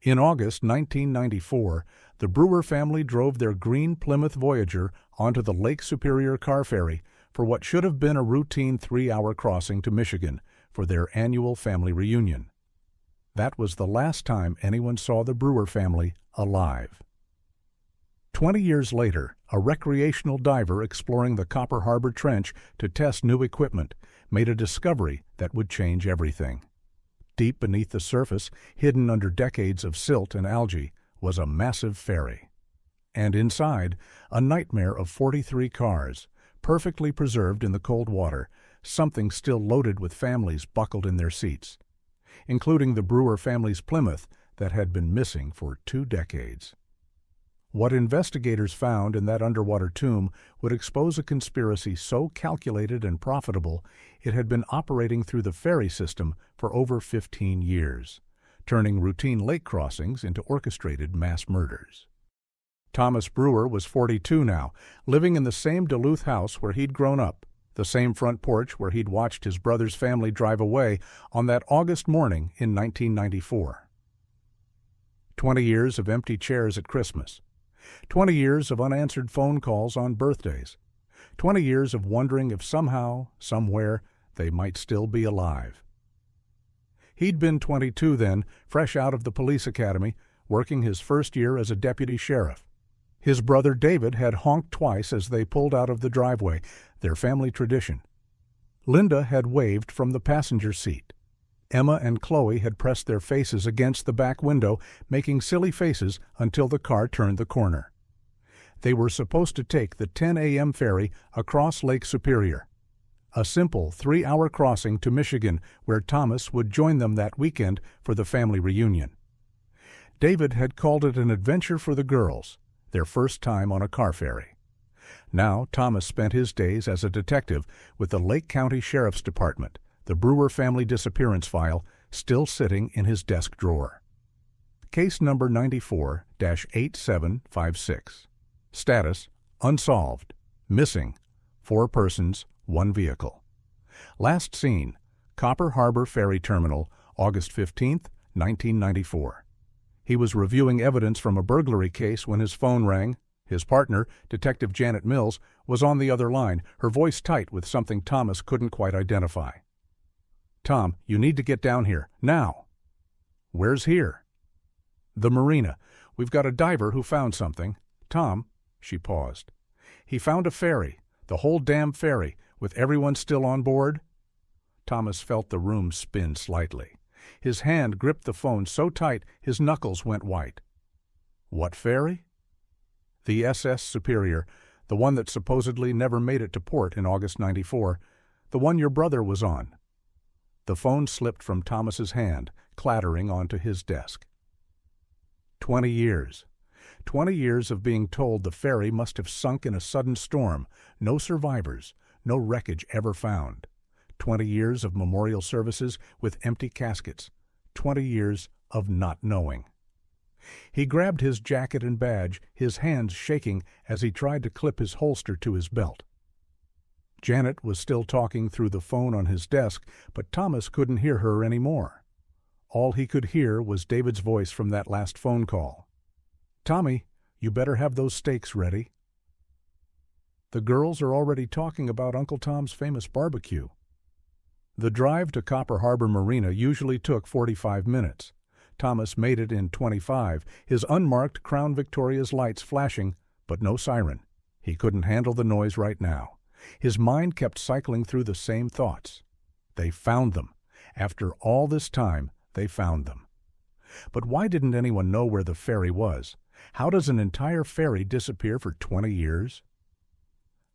In August 1994, the Brewer family drove their green Plymouth Voyager onto the Lake Superior car ferry for what should have been a routine 3-hour crossing to Michigan for their annual family reunion. That was the last time anyone saw the Brewer family alive. 20 years later, a recreational diver exploring the Copper Harbor Trench to test new equipment made a discovery that would change everything. Deep beneath the surface, hidden under decades of silt and algae, was a massive ferry. And inside, a nightmare of 43 cars, perfectly preserved in the cold water, something still loaded with families buckled in their seats, including the Brewer family's Plymouth that had been missing for 2 decades. What investigators found in that underwater tomb would expose a conspiracy so calculated and profitable it had been operating through the ferry system for over 15 years, turning routine lake crossings into orchestrated mass murders. Thomas Brewer was 42 now, living in the same Duluth house where he'd grown up, the same front porch where he'd watched his brother's family drive away on that August morning in 1994. 20 years of empty chairs at Christmas. 20 years of unanswered phone calls on birthdays. 20 years of wondering if somehow, somewhere, they might still be alive. He'd been 22 then, fresh out of the police academy, working his first year as a deputy sheriff. His brother David had honked twice as they pulled out of the driveway, their family tradition. Linda had waved from the passenger seat. Emma and Chloe had pressed their faces against the back window, making silly faces until the car turned the corner. They were supposed to take the 10 a.m. ferry across Lake Superior, a simple 3-hour crossing to Michigan where Thomas would join them that weekend for the family reunion. David had called it an adventure for the girls, their first time on a car ferry. Now Thomas spent his days as a detective with the Lake County Sheriff's Department, the Brewer family disappearance file still sitting in his desk drawer. Case number 94-8756. Status: unsolved. Missing: 4 persons, 1 vehicle. Last seen: Copper Harbor Ferry Terminal, August 15, 1994. He was reviewing evidence from a burglary case when his phone rang. His partner, Detective Janet Mills, was on the other line, her voice tight with something Thomas couldn't quite identify. "Tom, you need to get down here, now." "Where's here?" "The marina. We've got a diver who found something. Tom," she paused. "He found a ferry, the whole damn ferry, with everyone still on board." Thomas felt the room spin slightly. His hand gripped the phone so tight his knuckles went white. "What ferry?" "The SS Superior, the one that supposedly never made it to port in August '94, the one your brother was on." The phone slipped from Thomas's hand, clattering onto his desk. 20 years. 20 years of being told the ferry must have sunk in a sudden storm, no survivors, no wreckage ever found. 20 years of memorial services with empty caskets. 20 years of not knowing. He grabbed his jacket and badge, his hands shaking as he tried to clip his holster to his belt. Janet was still talking through the phone on his desk, but Thomas couldn't hear her anymore. All he could hear was David's voice from that last phone call. "Tommy, you better have those steaks ready." "The girls are already talking about Uncle Tom's famous barbecue." The drive to Copper Harbor Marina usually took 45 minutes. Thomas made it in 25, his unmarked Crown Victoria's lights flashing, but no siren. He couldn't handle the noise right now. His mind kept cycling through the same thoughts. They found them. After all this time, they found them. But why didn't anyone know where the ferry was? How does an entire ferry disappear for 20 years?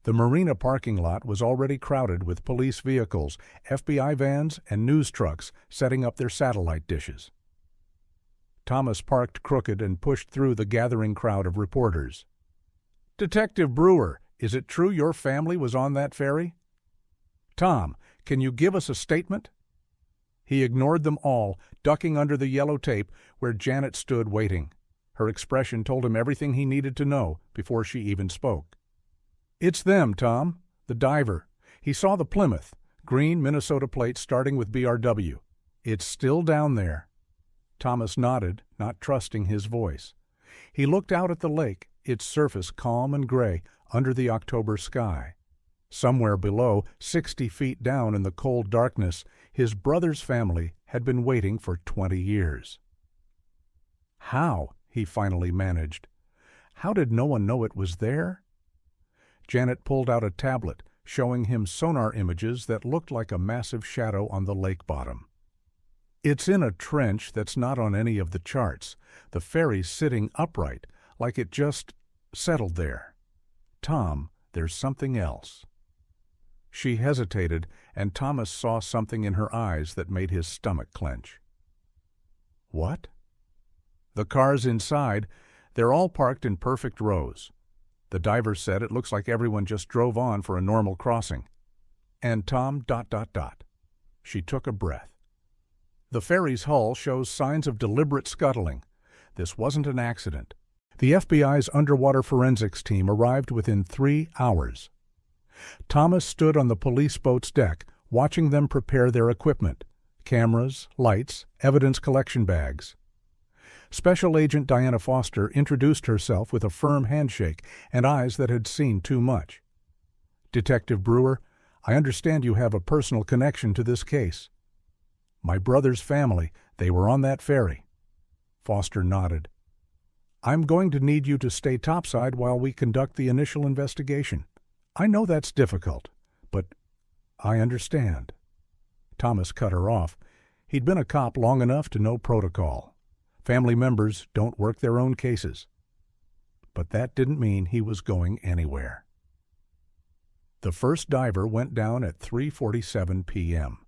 The marina parking lot was already crowded with police vehicles, FBI vans, and news trucks setting up their satellite dishes. Thomas parked crooked and pushed through the gathering crowd of reporters. "Detective Brewer, is it true your family was on that ferry?" "Tom, can you give us a statement?" He ignored them all, ducking under the yellow tape where Janet stood waiting. Her expression told him everything he needed to know before she even spoke. "It's them, Tom. The diver. He saw the Plymouth, green Minnesota plate starting with BRW. It's still down there." Thomas nodded, not trusting his voice. He looked out at the lake, its surface calm and gray under the October sky. Somewhere below, 60 feet down in the cold darkness, his brother's family had been waiting for 20 years. How? He finally managed. How did no one know it was there? Janet pulled out a tablet, showing him sonar images that looked like a massive shadow on the lake bottom. It's in a trench that's not on any of the charts. The ferry's sitting upright, like it just settled there. Tom, there's something else. She hesitated, and Thomas saw something in her eyes that made his stomach clench. What? The cars inside, they're all parked in perfect rows. The diver said it looks like everyone just drove on for a normal crossing. And Tom ... She took a breath. The ferry's hull shows signs of deliberate scuttling. This wasn't an accident. The FBI's underwater forensics team arrived within 3 hours. Thomas stood on the police boat's deck, watching them prepare their equipment: cameras, lights, evidence collection bags. Special Agent Diana Foster introduced herself with a firm handshake and eyes that had seen too much. "Detective Brewer, I understand you have a personal connection to this case." "My brother's family, they were on that ferry." Foster nodded. "I'm going to need you to stay topside while we conduct the initial investigation. I know that's difficult, but I understand." Thomas cut her off. He'd been a cop long enough to know protocol. Family members don't work their own cases. But that didn't mean he was going anywhere. The first diver went down at 3:47 p.m.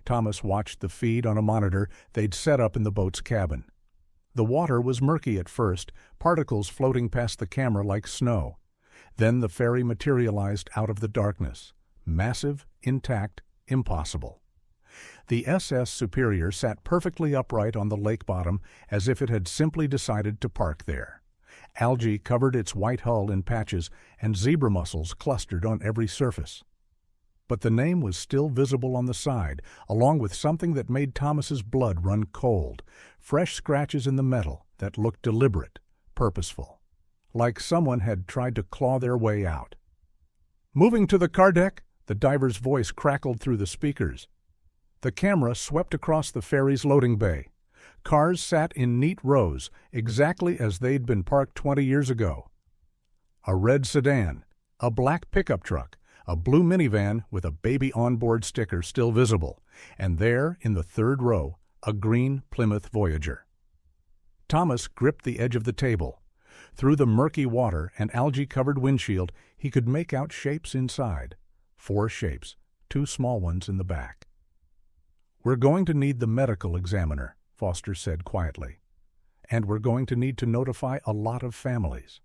Thomas watched the feed on a monitor they'd set up in the boat's cabin. The water was murky at first, particles floating past the camera like snow. Then the ferry materialized out of the darkness. Massive, intact, impossible. The SS Superior sat perfectly upright on the lake bottom, as if it had simply decided to park there. Algae covered its white hull in patches, and zebra mussels clustered on every surface. But the name was still visible on the side, along with something that made Thomas's blood run cold: fresh scratches in the metal that looked deliberate, purposeful, like someone had tried to claw their way out. "Moving to the car deck," the diver's voice crackled through the speakers. The camera swept across the ferry's loading bay. Cars sat in neat rows, exactly as they'd been parked 20 years ago. A red sedan, a black pickup truck, a blue minivan with a baby onboard sticker still visible, and there, in the third row, a green Plymouth Voyager. Thomas gripped the edge of the table. Through the murky water and algae-covered windshield, he could make out shapes inside. 4 shapes, 2 small ones in the back. "We're going to need the medical examiner," Foster said quietly. "And we're going to need to notify a lot of families."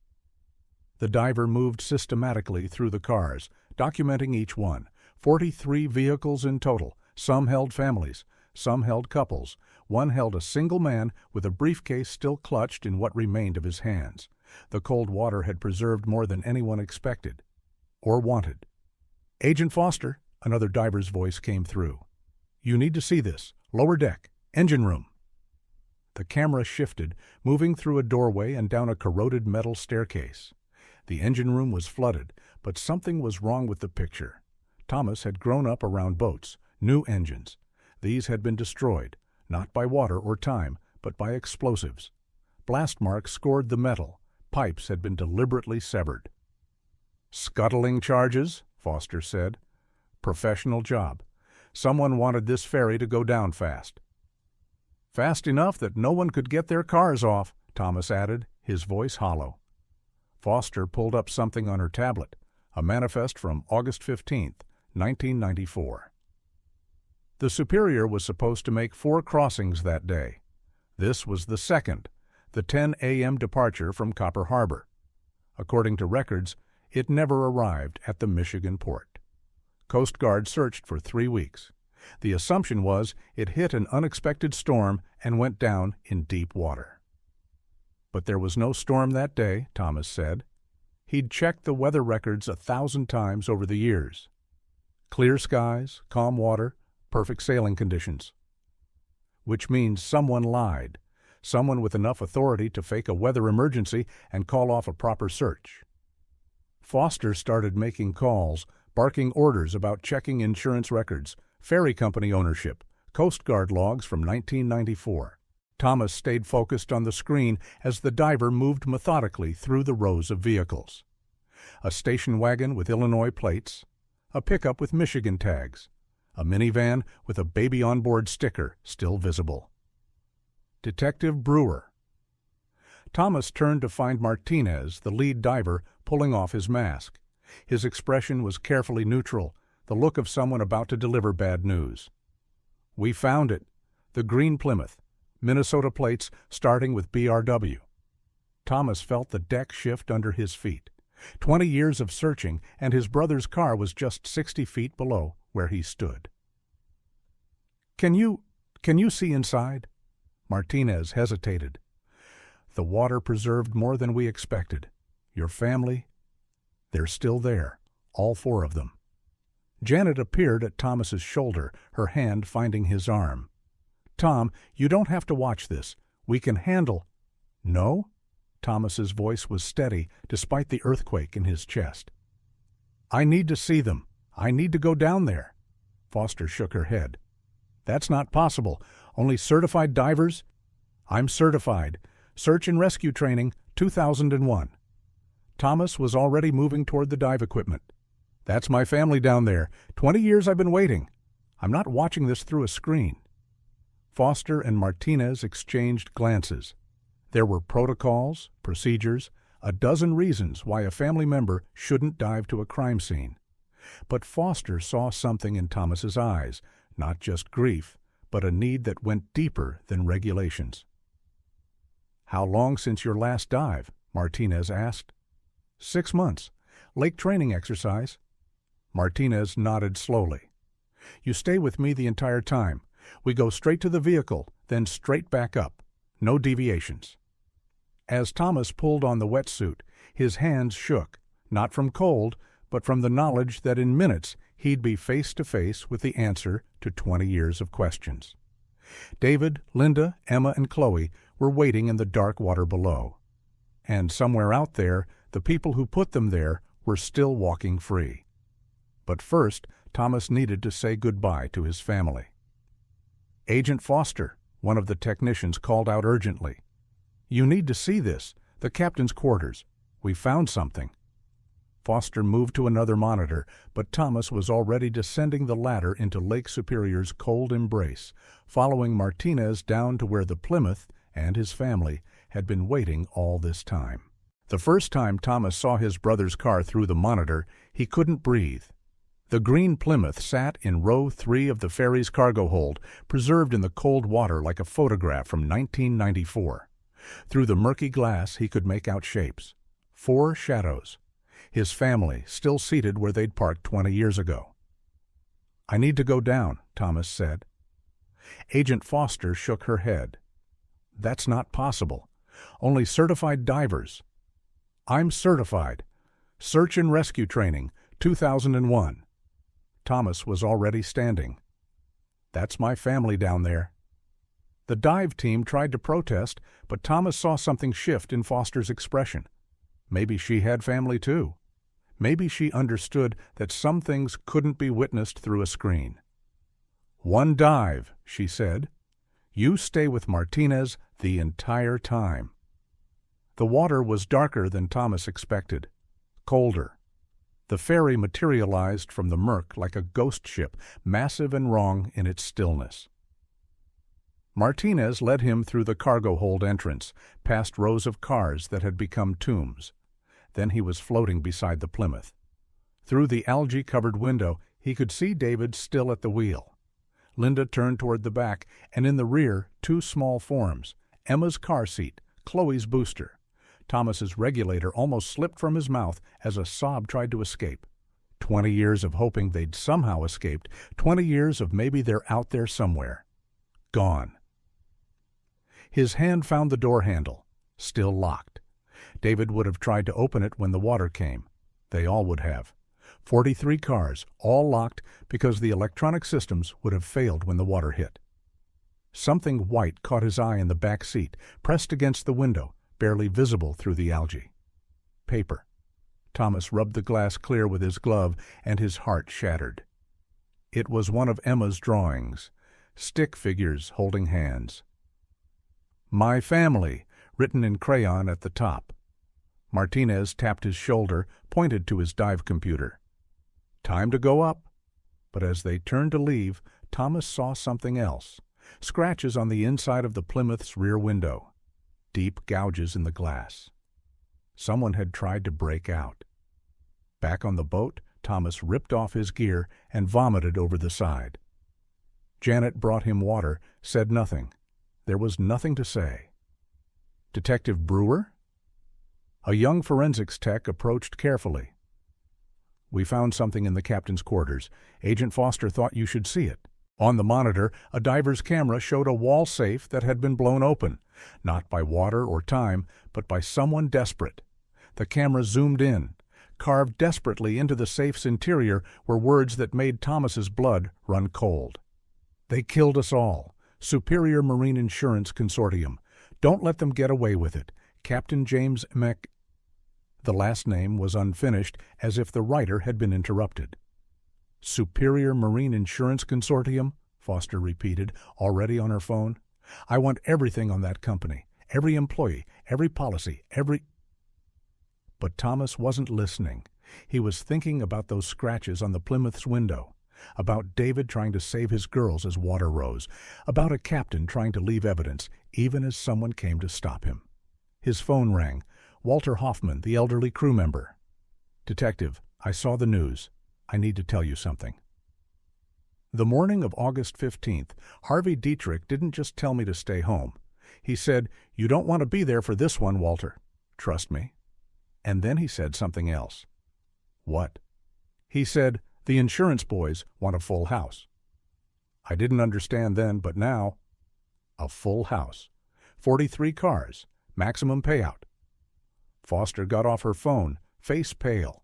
The diver moved systematically through the cars, documenting each one. 43 vehicles in total. Some held families, some held couples. One held a single man with a briefcase still clutched in what remained of his hands. The cold water had preserved more than anyone expected or wanted. "Agent Foster," another diver's voice came through. "You need to see this. Lower deck. Engine room." The camera shifted, moving through a doorway and down a corroded metal staircase. The engine room was flooded, but something was wrong with the picture. Thomas had grown up around boats, new engines. These had been destroyed, not by water or time, but by explosives. Blast marks scored the metal. Pipes had been deliberately severed. "Scuttling charges," Foster said. "Professional job. Someone wanted this ferry to go down fast." "Fast enough that no one could get their cars off," Thomas added, his voice hollow. Foster pulled up something on her tablet, a manifest from August 15th, 1994. The Superior was supposed to make 4 crossings that day. This was the second, the 10 a.m. departure from Copper Harbor. According to records, it never arrived at the Michigan port. Coast Guard searched for 3 weeks. The assumption was it hit an unexpected storm and went down in deep water. But there was no storm that day, Thomas said. He'd checked the weather records 1,000 times over the years. Clear skies, calm water, perfect sailing conditions. Which means someone lied. someone with enough authority to fake a weather emergency and call off a proper search. Foster started making calls, barking orders about checking insurance records, ferry company ownership, Coast Guard logs from 1994. Thomas stayed focused on the screen as the diver moved methodically through the rows of vehicles. A station wagon with Illinois plates, a pickup with Michigan tags, a minivan with a baby onboard sticker still visible. Detective Brewer. Thomas turned to find Martinez, the lead diver, pulling off his mask. His expression was carefully neutral, the look of someone about to deliver bad news. "We found it. The green Plymouth. Minnesota plates starting with BRW." Thomas felt the deck shift under his feet. 20 years of searching, and his brother's car was just 60 feet below where he stood. Can you see inside?" Martinez hesitated. "The water preserved more than we expected. Your family, they're still there, all 4 of them." Janet appeared at Thomas's shoulder, her hand finding his arm. "Tom, you don't have to watch this. We can handle—" "No?" Thomas's voice was steady, despite the earthquake in his chest. "I need to see them. I need to go down there." Foster shook her head. "That's not possible. Only certified divers?" "I'm certified. Search and rescue training, 2001. Thomas was already moving toward the dive equipment. "That's my family down there. 20 years I've been waiting. I'm not watching this through a screen." Foster and Martinez exchanged glances. There were protocols, procedures, a dozen reasons why a family member shouldn't dive to a crime scene. But Foster saw something in Thomas's eyes, not just grief, but a need that went deeper than regulations. "How long since your last dive?" Martinez asked. 6 months. Lake training exercise." Martinez nodded slowly. "You stay with me the entire time. We go straight to the vehicle, then straight back up. No deviations." As Thomas pulled on the wetsuit, his hands shook, not from cold, but from the knowledge that in minutes he'd be face to face with the answer to 20 years of questions. David, Linda, Emma, and Chloe were waiting in the dark water below. And somewhere out there, the people who put them there were still walking free. But first, Thomas needed to say goodbye to his family. "Agent Foster," one of the technicians called out urgently. "You need to see this, the captain's quarters. We found something." Foster moved to another monitor, but Thomas was already descending the ladder into Lake Superior's cold embrace, following Martinez down to where the Plymouth and his family had been waiting all this time. The first time Thomas saw his brother's car through the monitor, he couldn't breathe. The green Plymouth sat in row 3 of the ferry's cargo hold, preserved in the cold water like a photograph from 1994. Through the murky glass he could make out shapes. 4 shadows. His family, still seated where they'd parked 20 years ago. "I need to go down," Thomas said. Agent Foster shook her head. "That's not possible. Only certified divers." "I'm certified. Search and rescue training, 2001. Thomas was already standing. "That's my family down there." The dive team tried to protest, but Thomas saw something shift in Foster's expression. Maybe she had family too. Maybe she understood that some things couldn't be witnessed through a screen. "One dive," she said. "You stay with Martinez the entire time." The water was darker than Thomas expected, colder. The ferry materialized from the murk like a ghost ship, massive and wrong in its stillness. Martinez led him through the cargo hold entrance, past rows of cars that had become tombs. Then he was floating beside the Plymouth. Through the algae-covered window, he could see David still at the wheel. Linda turned toward the back, and in the rear, 2 small forms, Emma's car seat, Chloe's booster. Thomas's regulator almost slipped from his mouth as a sob tried to escape. 20 years of hoping they'd somehow escaped, 20 years of maybe they're out there somewhere. Gone. His hand found the door handle, still locked. David would have tried to open it when the water came. They all would have. 43 cars, all locked because the electronic systems would have failed when the water hit. Something white caught his eye in the back seat, pressed against the window, barely visible through the algae. Paper. Thomas rubbed the glass clear with his glove, and his heart shattered. It was one of Emma's drawings, stick figures holding hands. "My family," written in crayon at the top. Martinez tapped his shoulder, pointed to his dive computer. Time to go up. But as they turned to leave, Thomas saw something else. Scratches on the inside of the Plymouth's rear window. Deep gouges in the glass. Someone had tried to break out. Back on the boat, Thomas ripped off his gear and vomited over the side. Janet brought him water, said nothing. There was nothing to say. Detective Brewer? A young forensics tech approached carefully. "We found something in the captain's quarters. Agent Foster thought you should see it." On the monitor, a diver's camera showed a wall safe that had been blown open, not by water or time, but by someone desperate. The camera zoomed in. Carved desperately into the safe's interior were words that made Thomas's blood run cold. "They killed us all. Superior Marine Insurance Consortium. Don't let them get away with it. Captain James Mc—" The last name was unfinished, as if the writer had been interrupted. "Superior Marine Insurance Consortium," Foster repeated, already on her phone. "I want everything on that company, every employee, every policy, every—" But Thomas wasn't listening. He was thinking about those scratches on the Plymouth's window, about David trying to save his girls as water rose, about a captain trying to leave evidence, even as someone came to stop him. His phone rang. Walter Hoffman, the elderly crew member. "Detective, I saw the news. I need to tell you something." The morning of August 15th, Harvey Dietrich didn't just tell me to stay home. He said, "You don't want to be there for this one, Walter. Trust me." And then he said something else. "What?" He said, "The insurance boys want a full house." I didn't understand then, but now. A full house. 43 cars. Maximum payout. Foster got off her phone, face pale.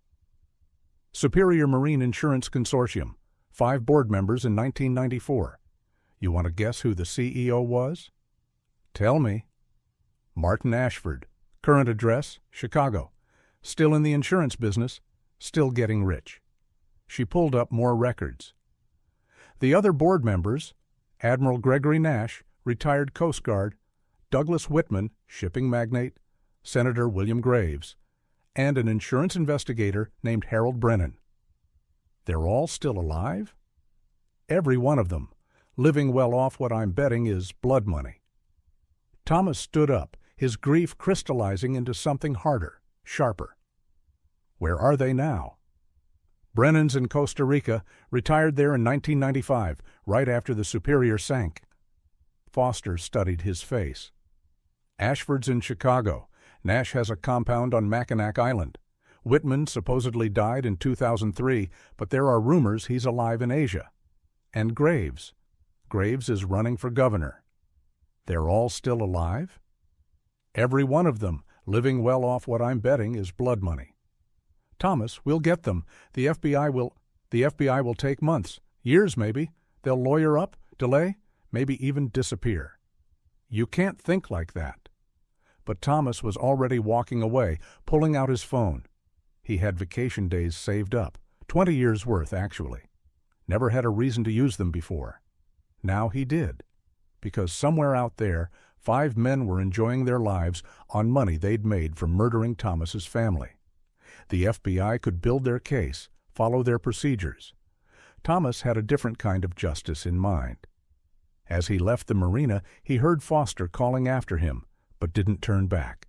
"Superior Marine Insurance Consortium. 5 board members in 1994. You want to guess who the CEO was?" "Tell me." "Martin Ashford. Current address, Chicago. Still in the insurance business. Still getting rich." She pulled up more records. The other board members: Admiral Gregory Nash, retired Coast Guard; Douglas Whitman, shipping magnate; Senator William Graves; and an insurance investigator named Harold Brennan. They're all still alive? Every one of them. Living well off what I'm betting is blood money. Thomas stood up, his grief crystallizing into something harder, sharper. Where are they now? Brennan's in Costa Rica, retired there in 1995, right after the Superior sank. Foster studied his face. Ashford's in Chicago. Nash has a compound on Mackinac Island. Whitman supposedly died in 2003, but there are rumors he's alive in Asia. And Graves. Graves is running for governor. They're all still alive? Every one of them, living well off what I'm betting is blood money. Thomas, we'll get them. The FBI will take months, years maybe. They'll lawyer up, delay, maybe even disappear. You can't think like that. But Thomas was already walking away, pulling out his phone. He had vacation days saved up, 20 years' worth actually. Never had a reason to use them before. Now he did, because somewhere out there, 5 men were enjoying their lives on money they'd made from murdering Thomas's family. The FBI could build their case, follow their procedures. Thomas had a different kind of justice in mind. As he left the marina, he heard Foster calling after him, but didn't turn back.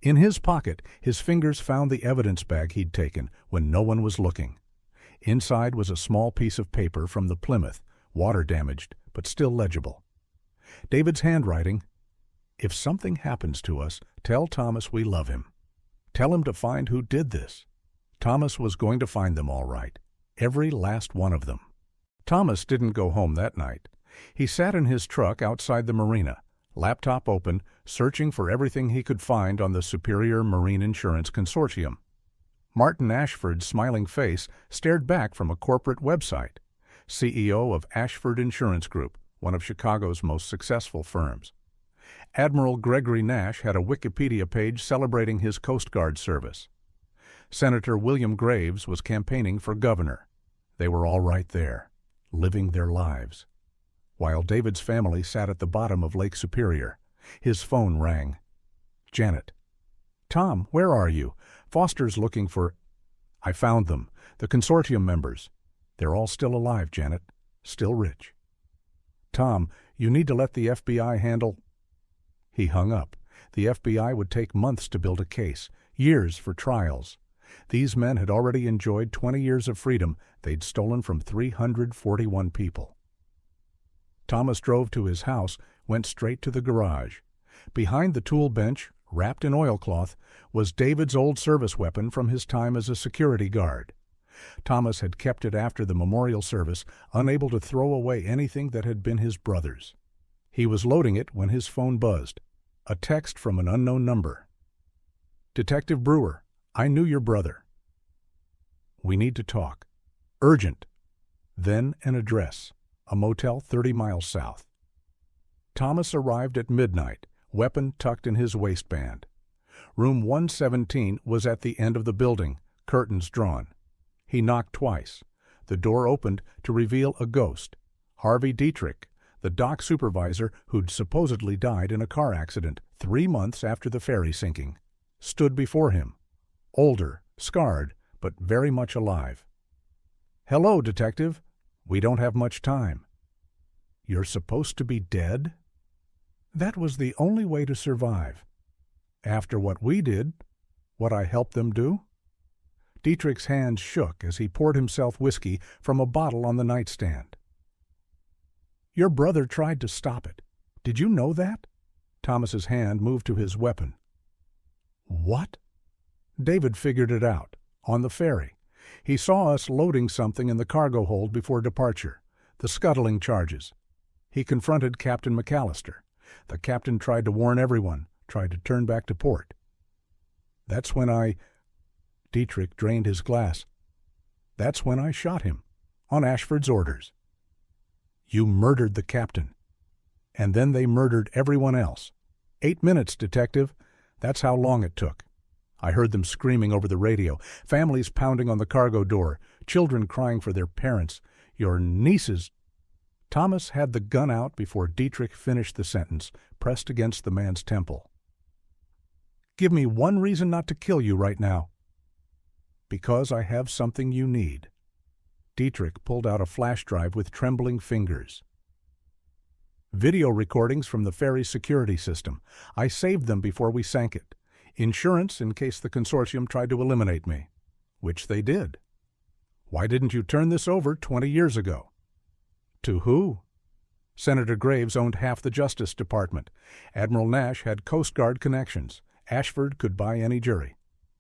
In his pocket, his fingers found the evidence bag he'd taken when no one was looking. Inside was a small piece of paper from the Plymouth, water-damaged, but still legible. David's handwriting: "If something happens to us, tell Thomas we love him. Tell him to find who did this." Thomas was going to find them all right, every last one of them. Thomas didn't go home that night. He sat in his truck outside the marina, laptop open, searching for everything he could find on the Superior Marine Insurance Consortium. Martin Ashford's smiling face stared back from a corporate website. CEO of Ashford Insurance Group, one of Chicago's most successful firms. Admiral Gregory Nash had a Wikipedia page celebrating his Coast Guard service. Senator William Graves was campaigning for governor. They were all right there, living their lives. While David's family sat at the bottom of Lake Superior, his phone rang. Janet. Tom, where are you? Foster's looking for... I found them, the consortium members. They're all still alive, Janet. Still rich. Tom, you need to let the FBI handle... He hung up. The FBI would take months to build a case, years for trials. These men had already enjoyed 20 years of freedom they'd stolen from 341 people. Thomas drove to his house, went straight to the garage. Behind the tool bench, wrapped in oilcloth, was David's old service weapon from his time as a security guard. Thomas had kept it after the memorial service, unable to throw away anything that had been his brother's. He was loading it when his phone buzzed. A text from an unknown number. Detective Brewer, I knew your brother. We need to talk. Urgent. Then an address, a motel 30 miles south. Thomas arrived at midnight, weapon tucked in his waistband. Room 117 was at the end of the building, curtains drawn. He knocked twice. The door opened to reveal a ghost, Harvey Dietrich, the dock supervisor who'd supposedly died in a car accident 3 months after the ferry sinking, stood before him, older, scarred, but very much alive. Hello, detective. We don't have much time. You're supposed to be dead? That was the only way to survive. After what we did, what I helped them do? Dietrich's hands shook as he poured himself whiskey from a bottle on the nightstand. Your brother tried to stop it. Did you know that? Thomas's hand moved to his weapon. What? David figured it out. On the ferry. He saw us loading something in the cargo hold before departure. The scuttling charges. He confronted Captain McAllister. The captain tried to warn everyone, tried to turn back to port. That's when I... Dietrich drained his glass. That's when I shot him. On Ashford's orders. You murdered the captain. And then they murdered everyone else. 8 minutes, detective. That's how long it took. I heard them screaming over the radio, families pounding on the cargo door, children crying for their parents. Your nieces... Thomas had the gun out before Dietrich finished the sentence, pressed against the man's temple. Give me one reason not to kill you right now. Because I have something you need. Dietrich pulled out a flash drive with trembling fingers. Video recordings from the ferry's security system. I saved them before we sank it. Insurance in case the consortium tried to eliminate me. Which they did. Why didn't you turn this over 20 years ago? To who? Senator Graves owned half the Justice Department. Admiral Nash had Coast Guard connections. Ashford could buy any jury.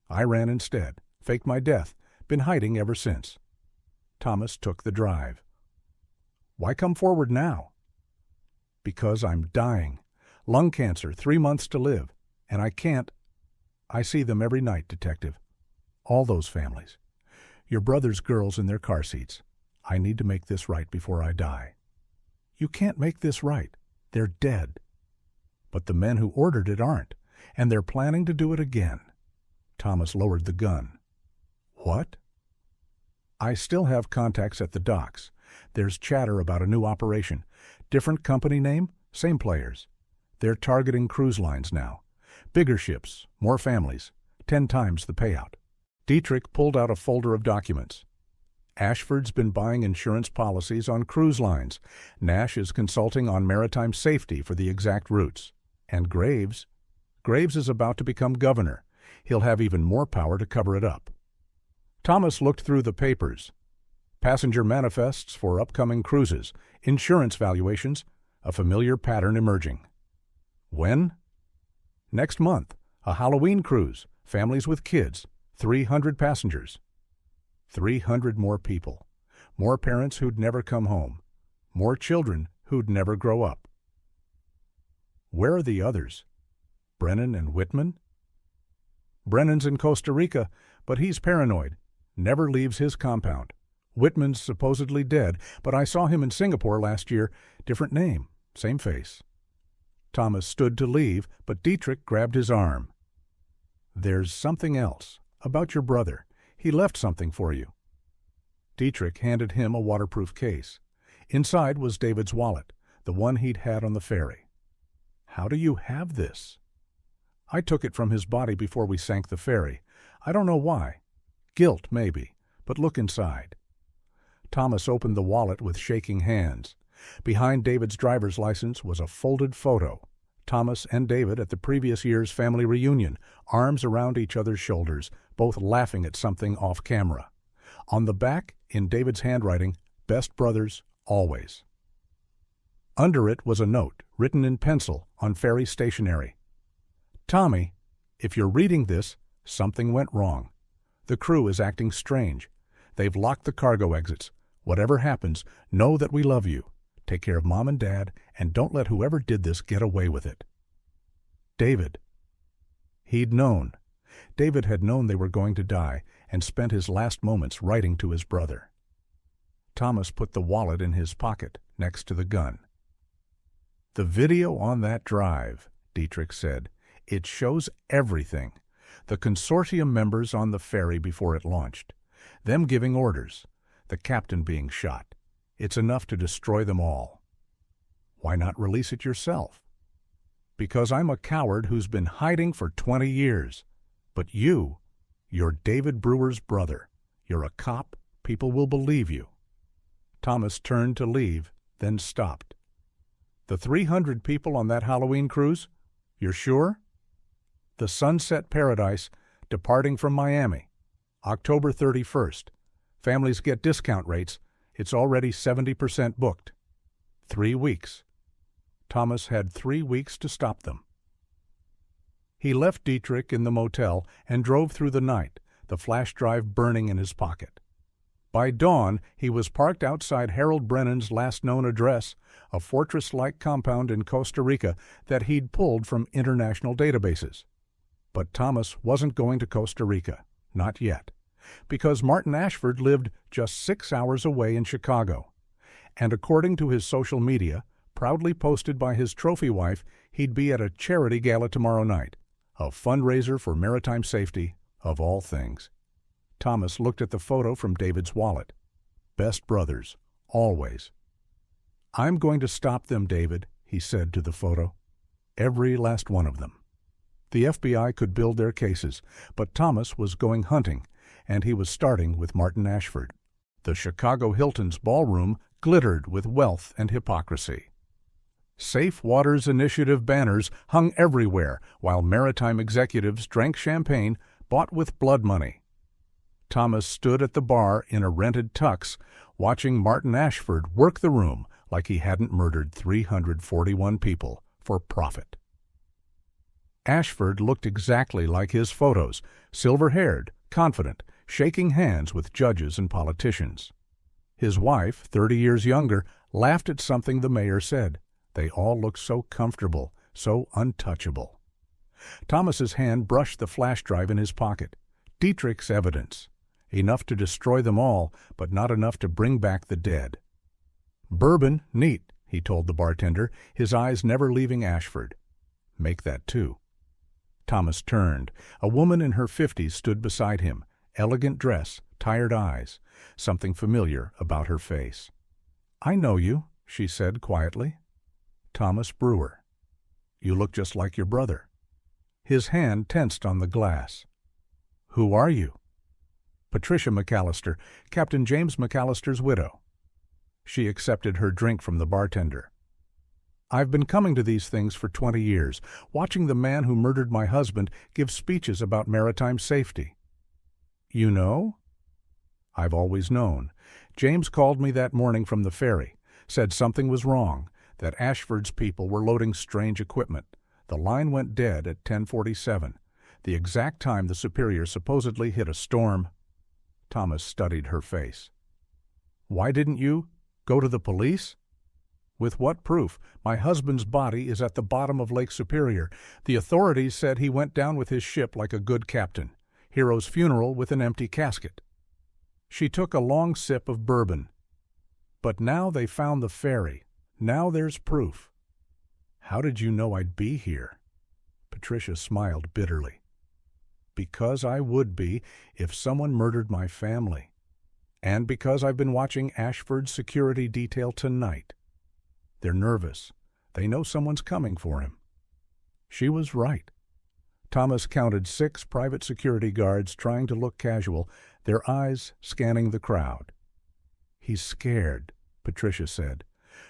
I ran instead. Faked my death. Been hiding ever since. Thomas took the drive. Why come forward now? Because I'm dying. Lung cancer, 3 months to live. And I can't... I see them every night, detective. All those families. Your brother's girls in their car seats. I need to make this right before I die. You can't make this right. They're dead. But the men who ordered it aren't, and they're planning to do it again. Thomas lowered the gun. What? I still have contacts at the docks. There's chatter about a new operation. Different company name, same players. They're targeting cruise lines now. Bigger ships, more families, 10 times the payout. Dietrich pulled out a folder of documents. Ashford's been buying insurance policies on cruise lines. Nash is consulting on maritime safety for the exact routes. And Graves is about to become governor. He'll have even more power to cover it up. Thomas looked through the papers. Passenger manifests for upcoming cruises, insurance valuations, a familiar pattern emerging. When? Next month, a Halloween cruise, families with kids, 300 passengers. 300 more people, more parents who'd never come home, more children who'd never grow up. Where are the others? Brennan and Whitman? Brennan's in Costa Rica, but he's paranoid, never leaves his compound. Whitman's supposedly dead, but I saw him in Singapore last year. Different name, same face." Thomas stood to leave, but Dietrich grabbed his arm. "There's something else. About your brother. He left something for you." Dietrich handed him a waterproof case. Inside was David's wallet, the one he'd had on the ferry. "How do you have this?" "I took it from his body before we sank the ferry. I don't know why. Guilt, maybe. But look inside." Thomas opened the wallet with shaking hands. Behind David's driver's license was a folded photo. Thomas and David at the previous year's family reunion, arms around each other's shoulders, both laughing at something off camera. On the back, in David's handwriting, "Best brothers, always." Under it was a note, written in pencil on ferry stationery. "Tommy, if you're reading this, something went wrong. The crew is acting strange. They've locked the cargo exits. Whatever happens, know that we love you. Take care of Mom and Dad, and don't let whoever did this get away with it. David." He'd known. David had known they were going to die and spent his last moments writing to his brother. Thomas put the wallet in his pocket, next to the gun. "The video on that drive," Dietrich said, "it shows everything. The consortium members on the ferry before it launched. Them giving orders. The captain being shot. It's enough to destroy them all." "Why not release it yourself?" "Because I'm a coward who's been hiding for 20 years. But you're David Brewer's brother. You're a cop. People will believe you." Thomas turned to leave, then stopped. "The 300 people on that Halloween cruise? You're sure?" "The Sunset Paradise, departing from Miami. October 31st. Families get discount rates. It's already 70% booked. 3 weeks. Thomas had 3 weeks to stop them. He left Dietrich in the motel and drove through the night, the flash drive burning in his pocket. By dawn, he was parked outside Harold Brennan's last known address, a fortress-like compound in Costa Rica that he'd pulled from international databases. But Thomas wasn't going to Costa Rica, not yet, because Martin Ashford lived just 6 hours away in Chicago. And according to his social media, proudly posted by his trophy wife, he'd be at a charity gala tomorrow night, a fundraiser for maritime safety, of all things. Thomas looked at the photo from David's wallet. Best brothers, always. "I'm going to stop them, David," he said to the photo. "Every last one of them." The FBI could build their cases, but Thomas was going hunting, and he was starting with Martin Ashford. The Chicago Hilton's ballroom glittered with wealth and hypocrisy. Safe Waters Initiative banners hung everywhere while maritime executives drank champagne bought with blood money. Thomas stood at the bar in a rented tux, watching Martin Ashford work the room like he hadn't murdered 341 people for profit. Ashford looked exactly like his photos, silver-haired, confident, shaking hands with judges and politicians. His wife, 30 years younger, laughed at something the mayor said. They all looked so comfortable, so untouchable. Thomas's hand brushed the flash drive in his pocket. Dietrich's evidence. Enough to destroy them all, but not enough to bring back the dead. "Bourbon, neat," he told the bartender, his eyes never leaving Ashford. "Make that too." Thomas turned. A woman in her 50s stood beside him, elegant dress, tired eyes, something familiar about her face. "I know you," she said quietly. "Thomas Brewer. You look just like your brother." His hand tensed on the glass. "Who are you?" "Patricia McAllister, Captain James McAllister's widow." She accepted her drink from the bartender. "I've been coming to these things for 20 years, watching the man who murdered my husband give speeches about maritime safety." "You know?" "I've always known. James called me that morning from the ferry, said something was wrong, that Ashford's people were loading strange equipment. The line went dead at 10:47, the exact time the Superior supposedly hit a storm." Thomas studied her face. "Why didn't you go to the police?" "With what proof? My husband's body is at the bottom of Lake Superior. The authorities said he went down with his ship like a good captain. Hero's funeral with an empty casket." She took a long sip of bourbon. "But now they found the ferry. Now there's proof." "How did you know I'd be here?" Patricia smiled bitterly. "Because I would be if someone murdered my family. And because I've been watching Ashford's security detail tonight. They're nervous. They know someone's coming for him." She was right. Thomas counted 6 private security guards trying to look casual, their eyes scanning the crowd. "He's scared," Patricia said.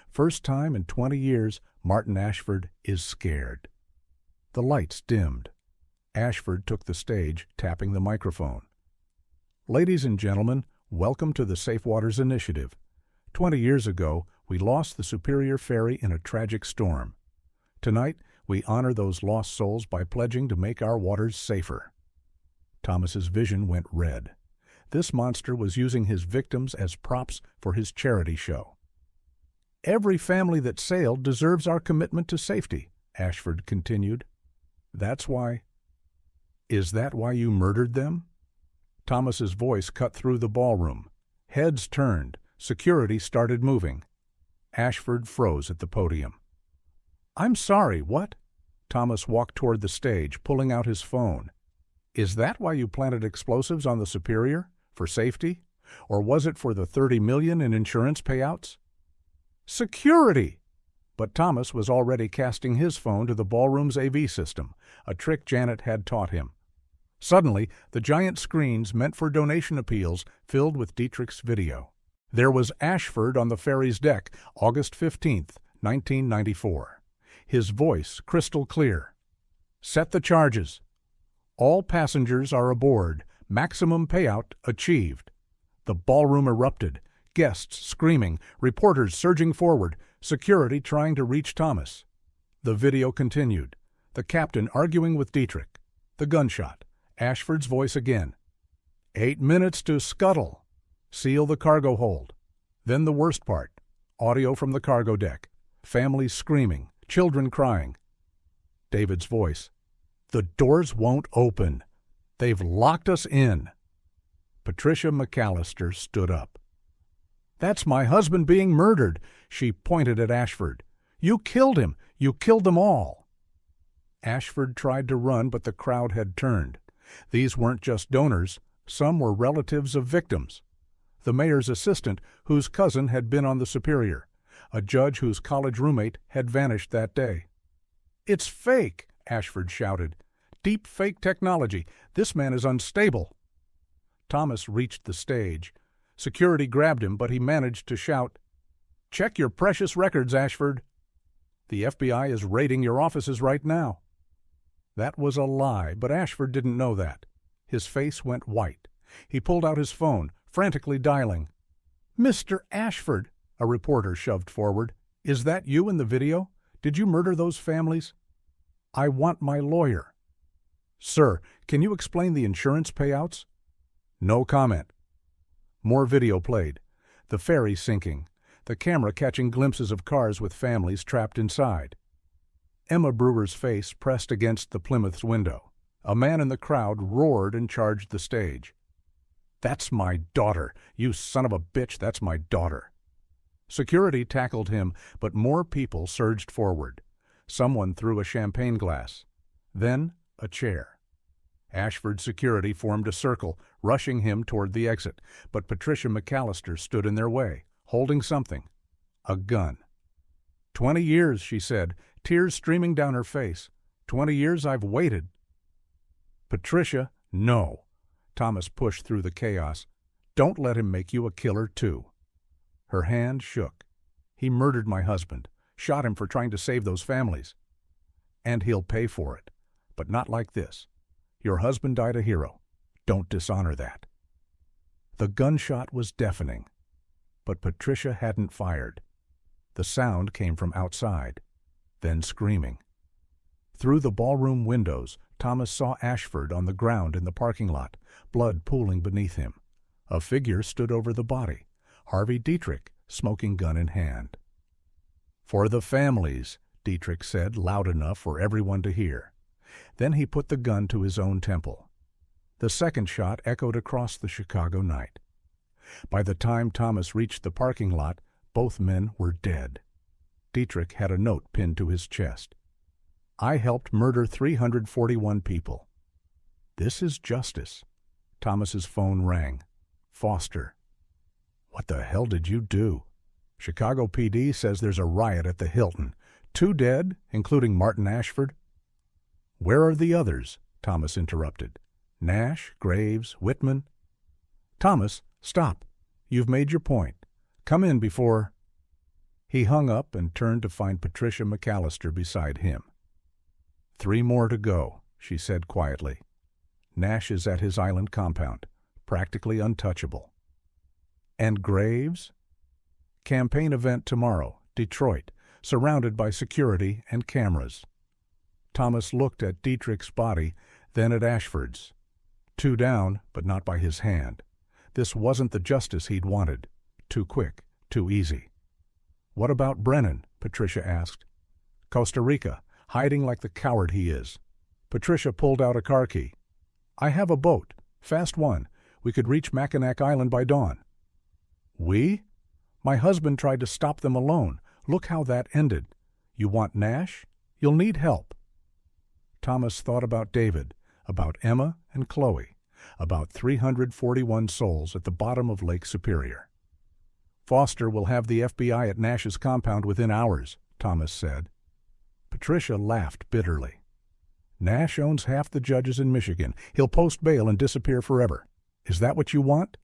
"First time in 20 years Martin Ashford is scared." The lights dimmed. Ashford took the stage, tapping the microphone. "Ladies and gentlemen, welcome to the Safe Waters Initiative. 20 years ago, we lost the Superior Ferry in a tragic storm. Tonight, we honor those lost souls by pledging to make our waters safer." Thomas's vision went red. This monster was using his victims as props for his charity show. "Every family that sailed deserves our commitment to safety," Ashford continued. "That's why—" "Is that why you murdered them?" Thomas's voice cut through the ballroom. Heads turned. Security started moving. Ashford froze at the podium. "I'm sorry, what?" Thomas walked toward the stage, pulling out his phone. "Is that why you planted explosives on the Superior? For safety? Or was it for the $30 million in insurance payouts?" "Security!" But Thomas was already casting his phone to the ballroom's AV system, a trick Janet had taught him. Suddenly, the giant screens meant for donation appeals filled with Dietrich's video. There was Ashford on the ferry's deck, August 15th, 1994. His voice crystal clear. "Set the charges. All passengers are aboard. Maximum payout achieved." The ballroom erupted. Guests screaming, reporters surging forward, security trying to reach Thomas. The video continued. The captain arguing with Dietrich. The gunshot. Ashford's voice again. 8 minutes to scuttle. Seal the cargo hold." Then the worst part. Audio from the cargo deck. Families screaming, children crying. David's voice. "The doors won't open. They've locked us in." Patricia McAllister stood up. "That's my husband being murdered." She pointed at Ashford. "You killed him. You killed them all." Ashford tried to run, but the crowd had turned. These weren't just donors. Some were relatives of victims. The mayor's assistant, whose cousin had been on the Superior. A judge whose college roommate had vanished that day. "It's fake!" Ashford shouted. "Deep fake technology. This man is unstable." Thomas reached the stage. Security grabbed him, but he managed to shout, "Check your precious records, Ashford. The FBI is raiding your offices right now." That was a lie, but Ashford didn't know that. His face went white. He pulled out his phone, frantically dialing. "Mr. Ashford," a reporter shoved forward. "Is that you in the video? Did you murder those families?" "I want my lawyer." "Sir, can you explain the insurance payouts?" "No comment." More video played. The ferry sinking. The camera catching glimpses of cars with families trapped inside. Emma Brewer's face pressed against the Plymouth's window. A man in the crowd roared and charged the stage. "That's my daughter! You son of a bitch, that's my daughter!" Security tackled him, but more people surged forward. Someone threw a champagne glass. Then a chair. Ashford's security formed a circle, rushing him toward the exit, but Patricia McAllister stood in their way, holding something. A gun. 20 years, she said, tears streaming down her face. 20 years I've waited. "Patricia, no." Thomas pushed through the chaos. "Don't let him make you a killer, too." Her hand shook. "He murdered my husband, shot him for trying to save those families. And he'll pay for it, but not like this. Your husband died a hero. Don't dishonor that." The gunshot was deafening, but Patricia hadn't fired. The sound came from outside, then screaming. Through the ballroom windows, Thomas saw Ashford on the ground in the parking lot, blood pooling beneath him. A figure stood over the body, Harvey Dietrich, smoking gun in hand. "For the families," Dietrich said, loud enough for everyone to hear. Then he put the gun to his own temple. The second shot echoed across the Chicago night. By the time Thomas reached the parking lot, both men were dead. Dietrich had a note pinned to his chest. "I helped murder 341 people. This is justice." Thomas's phone rang. Foster. "What the hell did you do?" "Chicago PD says there's a riot at the Hilton. 2 dead, including Martin Ashford." "Where are the others?" Thomas interrupted. "Nash, Graves, Whitman." "Thomas, stop. You've made your point. Come in before—" He hung up and turned to find Patricia McAllister beside him. 3 more to go," she said quietly. "Nash is at his island compound, practically untouchable." "And Graves?" "Campaign event tomorrow, Detroit, surrounded by security and cameras." Thomas looked at Dietrich's body, then at Ashford's. 2 down, but not by his hand. This wasn't the justice he'd wanted. Too quick, too easy. "What about Brennan?" Patricia asked. "Costa Rica, hiding like the coward he is." Patricia pulled out a car key. "I have a boat, fast one. We could reach Mackinac Island by dawn." "We?" "My husband tried to stop them alone. Look how that ended. You want Nash? You'll need help." Thomas thought about David, about Emma and Chloe, about 341 souls at the bottom of Lake Superior. "Foster will have the FBI at Nash's compound within hours," Thomas said. Patricia laughed bitterly. "Nash owns half the judges in Michigan. He'll post bail and disappear forever. Is that what you want?"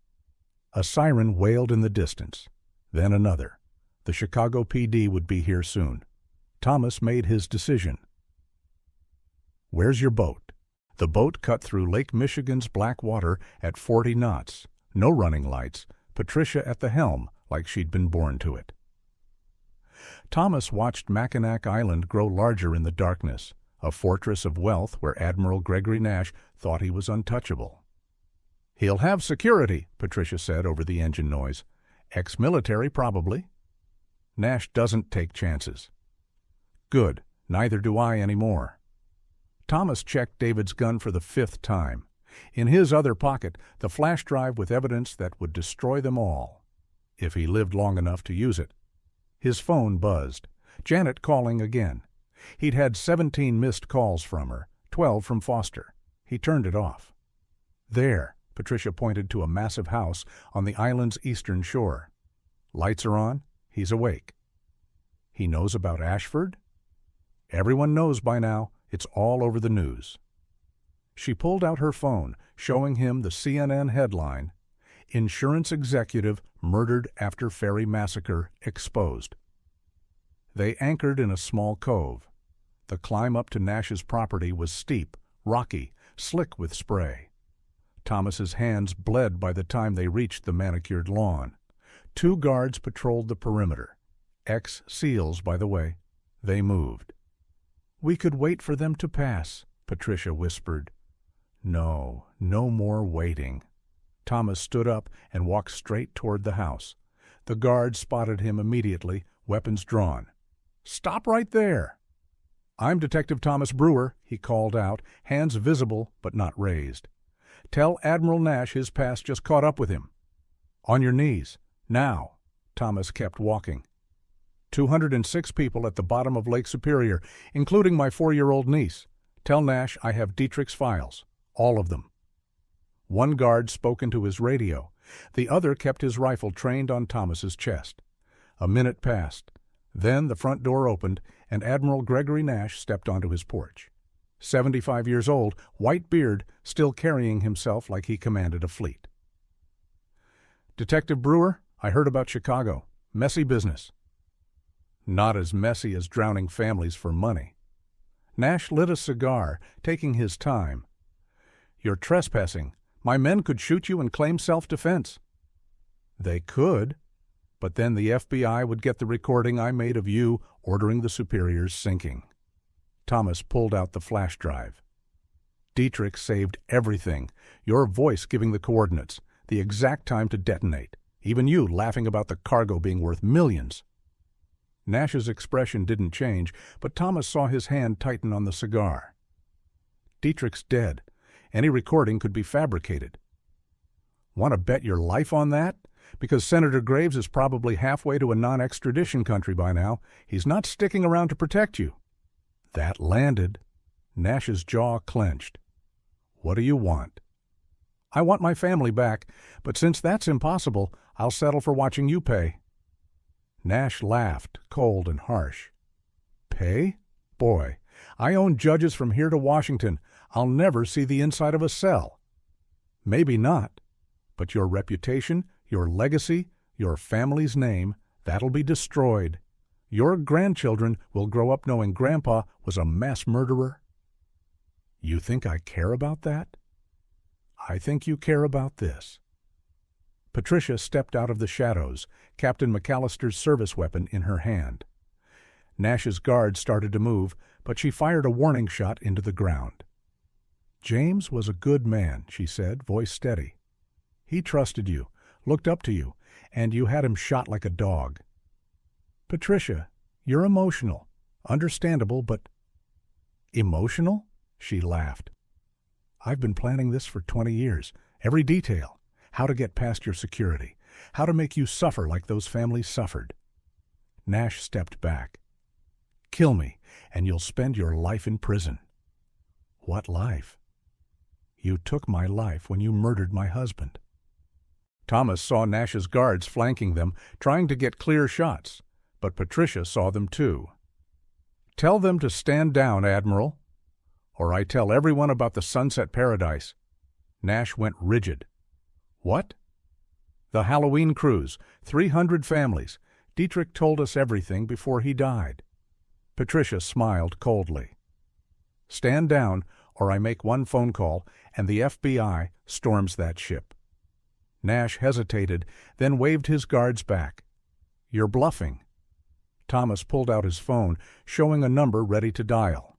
A siren wailed in the distance. Then another. The Chicago PD would be here soon. Thomas made his decision. "Where's your boat?" The boat cut through Lake Michigan's black water at 40 knots. No running lights. Patricia at the helm, like she'd been born to it. Thomas watched Mackinac Island grow larger in the darkness, a fortress of wealth where Admiral Gregory Nash thought he was untouchable. "He'll have security," Patricia said over the engine noise. "Ex-military, probably." "Nash doesn't take chances." "Good. Neither do I anymore." Thomas checked David's gun for the 5th time. In his other pocket, the flash drive with evidence that would destroy them all, if he lived long enough to use it. His phone buzzed. Janet calling again. He'd had 17 missed calls from her, 12 from Foster. He turned it off. "There," Patricia pointed to a massive house on the island's eastern shore. "Lights are on. He's awake." "He knows about Ashford?" "Everyone knows by now. It's all over the news." She pulled out her phone, showing him the CNN headline, "Insurance Executive Murdered After Ferry Massacre Exposed." They anchored in a small cove. The climb up to Nash's property was steep, rocky, slick with spray. Thomas's hands bled by the time they reached the manicured lawn. 2 guards patrolled the perimeter. Ex-SEALs, by the way. They moved. "We could wait for them to pass," Patricia whispered. No more waiting. Thomas stood up and walked straight toward the house. The guards spotted him immediately, weapons drawn. "Stop right there!" "I'm Detective Thomas Brewer," he called out, hands visible but not raised. "Tell Admiral Nash his past just caught up with him." "On your knees. Now." Thomas kept walking. 206 people at the bottom of Lake Superior, including my 4-year-old niece. Tell Nash I have Dietrich's files. All of them. One guard spoke into his radio. The other kept his rifle trained on Thomas's chest. A minute passed. Then the front door opened, and Admiral Gregory Nash stepped onto his porch. 75 years old, white beard, still carrying himself like he commanded a fleet. "Detective Brewer, I heard about Chicago. Messy business." "Not as messy as drowning families for money." Nash lit a cigar, taking his time. "You're trespassing. My men could shoot you and claim self-defense." "They could, but then the FBI would get the recording I made of you ordering the Superior's sinking." Thomas pulled out the flash drive. "Dietrich saved everything. Your voice giving the coordinates, the exact time to detonate. Even you laughing about the cargo being worth millions." Nash's expression didn't change, but Thomas saw his hand tighten on the cigar. "Dietrich's dead. Any recording could be fabricated." "Want to bet your life on that? Because Senator Graves is probably halfway to a non-extradition country by now. He's not sticking around to protect you." That landed. Nash's jaw clenched. "What do you want?" "I want my family back, but since that's impossible, I'll settle for watching you pay." Nash laughed, cold and harsh. "Pay? Boy, I own judges from here to Washington. I'll never see the inside of a cell." "Maybe not, but your reputation, your legacy, your family's name, that'll be destroyed. Your grandchildren will grow up knowing Grandpa was a mass murderer." "You think I care about that?" "I think you care about this." Patricia stepped out of the shadows, Captain McAllister's service weapon in her hand. Nash's guard started to move, but she fired a warning shot into the ground. "James was a good man," she said, voice steady. "He trusted you, looked up to you, and you had him shot like a dog. Patricia, you're emotional. Understandable, but—" "Emotional?" She laughed. "I've been planning this for 20 years, every detail. How to get past your security. How to make you suffer like those families suffered." Nash stepped back. "Kill me, and you'll spend your life in prison." "What life?" "You took my life when you murdered my husband." Thomas saw Nash's guards flanking them, trying to get clear shots, but Patricia saw them too. "Tell them to stand down, Admiral, or I tell everyone about the Sunset Paradise." Nash went rigid. "What?" "The Halloween cruise, 300 families. Dietrich told us everything before he died." Patricia smiled coldly. "Stand down, or I make one phone call, and the FBI storms that ship." Nash hesitated, then waved his guards back. "You're bluffing." Thomas pulled out his phone, showing a number ready to dial.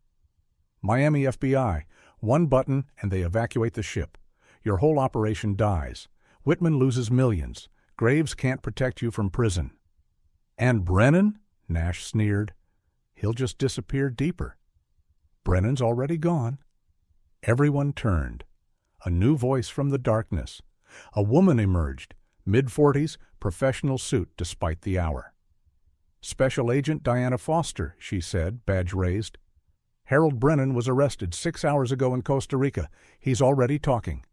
"Miami FBI. One button, and they evacuate the ship. Your whole operation dies. Whitman loses millions. Graves can't protect you from prison." "And Brennan?" Nash sneered. "He'll just disappear deeper." "Brennan's already gone." Everyone turned. A new voice from the darkness. A woman emerged, mid-40s, professional suit despite the hour. "Special Agent Diana Foster," she said, badge raised. "Harold Brennan was arrested 6 hours ago in Costa Rica. He's already talking."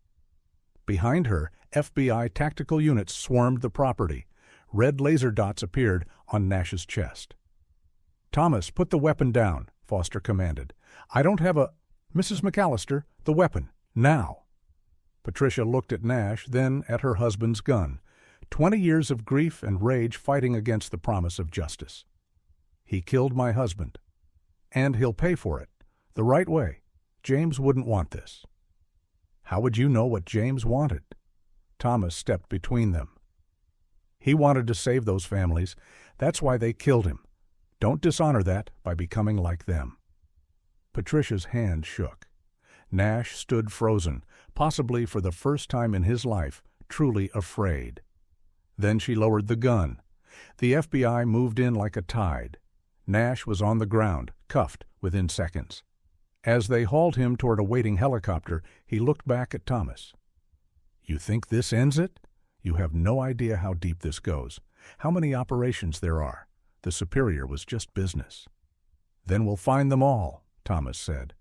Behind her, FBI tactical units swarmed the property. Red laser dots appeared on Nash's chest. "Thomas, put the weapon down," Foster commanded. "I don't have a—" "Mrs. McAllister, the weapon, now." Patricia looked at Nash, then at her husband's gun. 20 years of grief and rage fighting against the promise of justice. "He killed my husband. And he'll pay for it. The right way. James wouldn't want this." "How would you know what James wanted?" Thomas stepped between them. "He wanted to save those families. That's why they killed him. Don't dishonor that by becoming like them." Patricia's hand shook. Nash stood frozen, possibly for the first time in his life, truly afraid. Then she lowered the gun. The FBI moved in like a tide. Nash was on the ground, cuffed within seconds. As they hauled him toward a waiting helicopter, he looked back at Thomas. "You think this ends it? You have no idea how deep this goes, how many operations there are. The Superior was just business." "Then we'll find them all," Thomas said.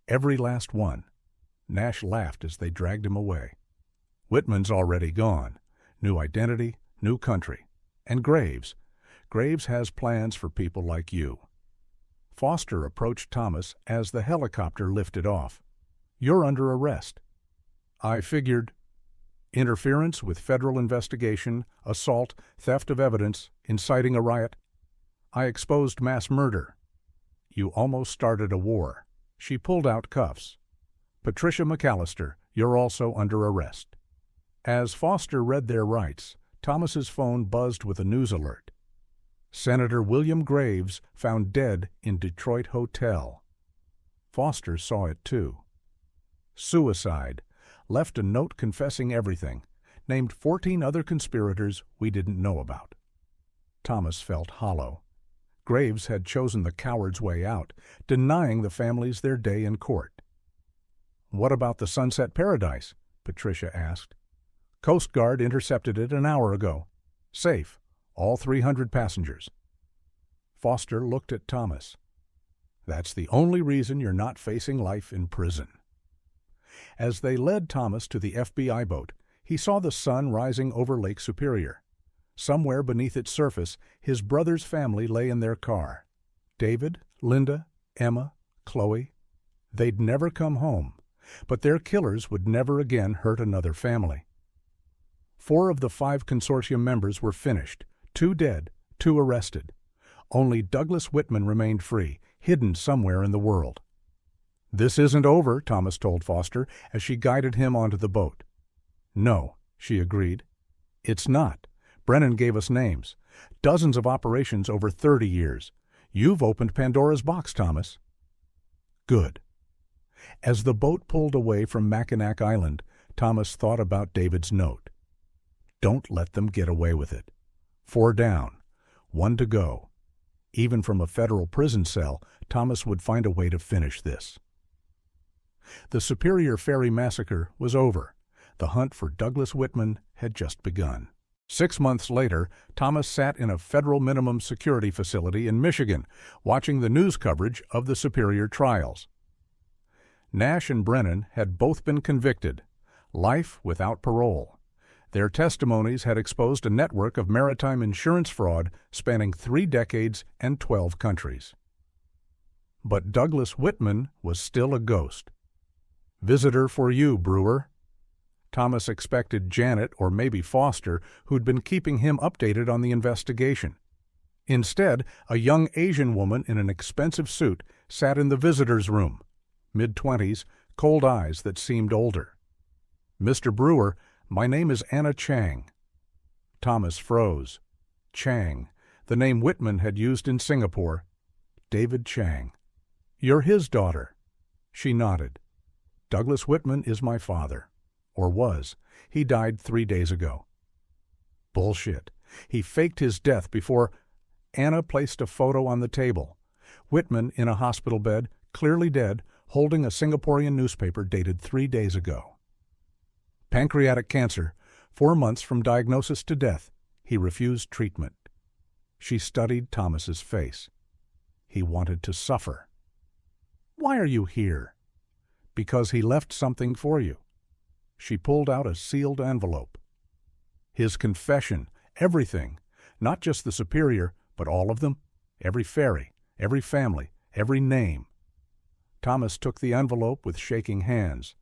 "Every last one." Nash laughed as they dragged him away. "Whitman's already gone. New identity, new country. And Graves. Graves has plans for people like you." Foster approached Thomas as the helicopter lifted off. "You're under arrest." "I figured—" "Interference with federal investigation, assault, theft of evidence, inciting a riot. I exposed mass murder." "You almost started a war." She pulled out cuffs. "Patricia McAllister, you're also under arrest." As Foster read their rights, Thomas's phone buzzed with a news alert. "Senator William Graves found dead in Detroit hotel." Foster saw it too. "Suicide. Left a note confessing everything. Named 14 other conspirators we didn't know about." Thomas felt hollow. Graves had chosen the coward's way out, denying the families their day in court. "What about the Sunset Paradise?" Patricia asked. Coast Guard intercepted it an hour ago. Safe, all 300 passengers. Foster looked at Thomas. That's the only reason you're not facing life in prison. As they led Thomas to the FBI boat, he saw the sun rising over Lake Superior. Somewhere beneath its surface, his brother's family lay in their car. David, Linda, Emma, Chloe. They'd never come home, but their killers would never again hurt another family. 4 of the 5 consortium members were finished, 2 dead, 2 arrested. Only Douglas Whitman remained free, hidden somewhere in the world. "This isn't over," Thomas told Foster as she guided him onto the boat. "No," she agreed. "It's not. Brennan gave us names. Dozens of operations over 30 years. You've opened Pandora's box, Thomas." "Good." As the boat pulled away from Mackinac Island, Thomas thought about David's note. Don't let them get away with it. 4 down, 1 to go. Even from a federal prison cell, Thomas would find a way to finish this. The Superior Ferry massacre was over. The hunt for Douglas Whitman had just begun. 6 months later, Thomas sat in a federal minimum security facility in Michigan, watching the news coverage of the Superior trials. Nash and Brennan had both been convicted, life without parole. Their testimonies had exposed a network of maritime insurance fraud spanning 3 decades and 12 countries. But Douglas Whitman was still a ghost. "Visitor for you, Brewer." Thomas expected Janet or maybe Foster, who'd been keeping him updated on the investigation. Instead, a young Asian woman in an expensive suit sat in the visitor's room, mid-20s, cold eyes that seemed older. "Mr. Brewer, my name is Anna Chang." Thomas froze. Chang, the name Whitman had used in Singapore. David Chang. "You're his daughter." She nodded. "Douglas Whitman is my father. Or was. He died 3 days ago." Bullshit. He faked his death before... Anna placed a photo on the table. Whitman in a hospital bed, clearly dead, holding a Singaporean newspaper dated 3 days ago. Pancreatic cancer, 4 months from diagnosis to death. He refused treatment. She studied Thomas's face. He wanted to suffer. "Why are you here?" "Because he left something for you." She pulled out a sealed envelope. His confession, everything, not just the Superior, but all of them, every ferry, every family, every name. Thomas took the envelope with shaking hands.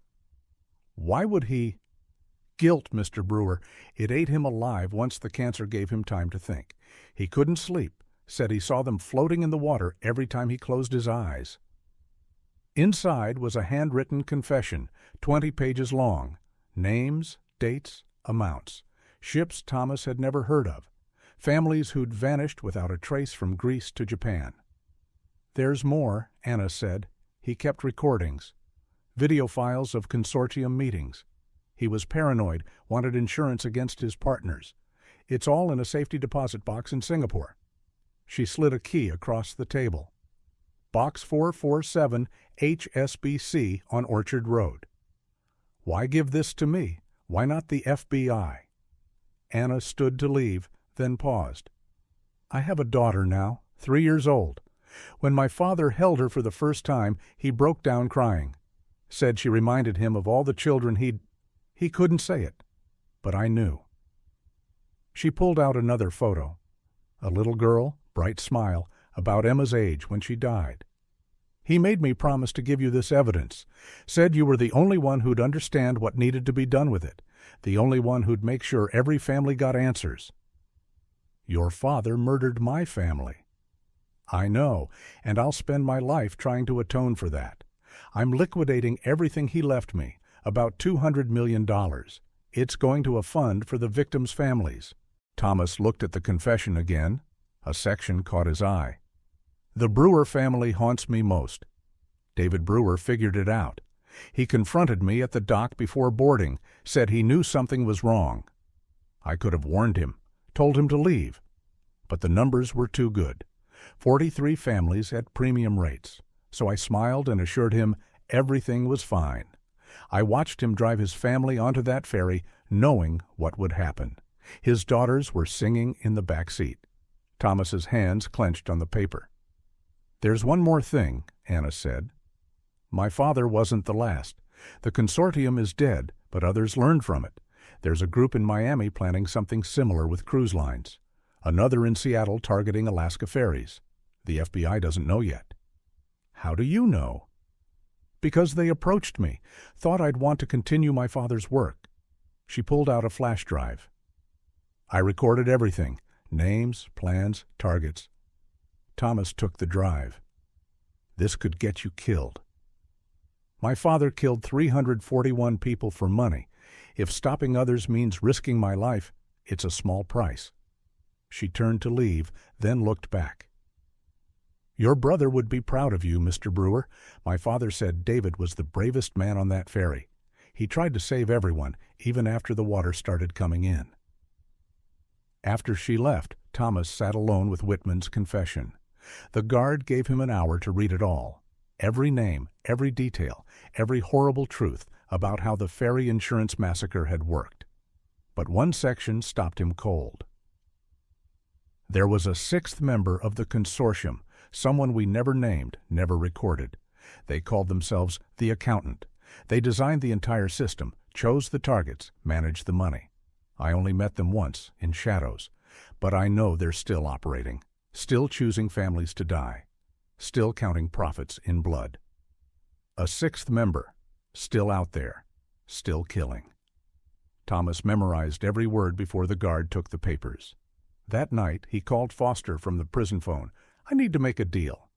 Why would he? Guilt, Mr. Brewer. It ate him alive once the cancer gave him time to think. He couldn't sleep, said he saw them floating in the water every time he closed his eyes. Inside was a handwritten confession, 20 pages long. Names, dates, amounts. Ships Thomas had never heard of. Families who'd vanished without a trace from Greece to Japan. "There's more," Anna said. He kept recordings. Video files of consortium meetings. He was paranoid, wanted insurance against his partners. "It's all in a safety deposit box in Singapore." She slid a key across the table. "Box 447 HSBC on Orchard Road." "Why give this to me? Why not the FBI?" Anna stood to leave, then paused. "I have a daughter now, 3 years old. When my father held her for the first time, he broke down crying. Said she reminded him of all the children he couldn't say it, but I knew." She pulled out another photo. A little girl, bright smile, about Emma's age when she died. "He made me promise to give you this evidence. Said you were the only one who'd understand what needed to be done with it, the only one who'd make sure every family got answers." "Your father murdered my family." "I know, and I'll spend my life trying to atone for that. I'm liquidating everything he left me, about $200 million. It's going to a fund for the victims' families." Thomas looked at the confession again. A section caught his eye. "The Brewer family haunts me most." David Brewer figured it out. He confronted me at the dock before boarding, said he knew something was wrong. I could have warned him, told him to leave. But the numbers were too good. 43 families at premium rates. So I smiled and assured him everything was fine. I watched him drive his family onto that ferry, knowing what would happen. His daughters were singing in the back seat. Thomas's hands clenched on the paper. "There's one more thing," Anna said. "My father wasn't the last. The consortium is dead, but others learned from it. There's a group in Miami planning something similar with cruise lines. Another in Seattle targeting Alaska ferries. The FBI doesn't know yet." "How do you know?" "Because they approached me, thought I'd want to continue my father's work." She pulled out a flash drive. "I recorded everything, names, plans, targets." Thomas took the drive. "This could get you killed." "My father killed 341 people for money. If stopping others means risking my life, it's a small price." She turned to leave, then looked back. "Your brother would be proud of you, Mr. Brewer. My father said David was the bravest man on that ferry. He tried to save everyone, even after the water started coming in." After she left, Thomas sat alone with Whitman's confession. The guard gave him an hour to read it all. Every name, every detail, every horrible truth about how the ferry insurance massacre had worked. But one section stopped him cold. "There was a sixth member of the consortium, someone we never named, never recorded. They called themselves the accountant. They designed the entire system, chose the targets, managed the money. I only met them once, in shadows, but I know they're still operating, still choosing families to die, still counting profits in blood. A sixth member, still out there, still killing." Thomas memorized every word before the guard took the papers. That night, he called Foster from the prison phone. "I need to make a deal."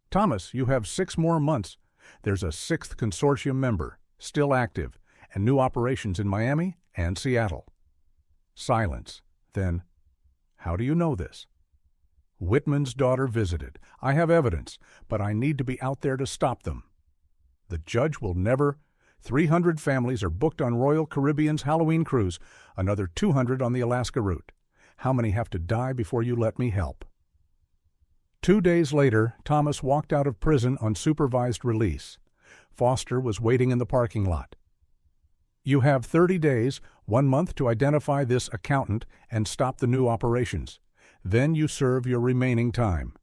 "Thomas, you have 6 more months. There's a 6th consortium member, still active, and new operations in Miami and Seattle." Silence. Then, "How do you know this?" "Whitman's daughter visited. I have evidence, but I need to be out there to stop them." "The judge will never—" 300 families are booked on Royal Caribbean's Halloween cruise, another 200 on the Alaska route. How many have to die before you let me help?" 2 days later, Thomas walked out of prison on supervised release. Foster was waiting in the parking lot. "You have 30 days, 1 month to identify this accountant and stop the new operations. Then you serve your remaining time."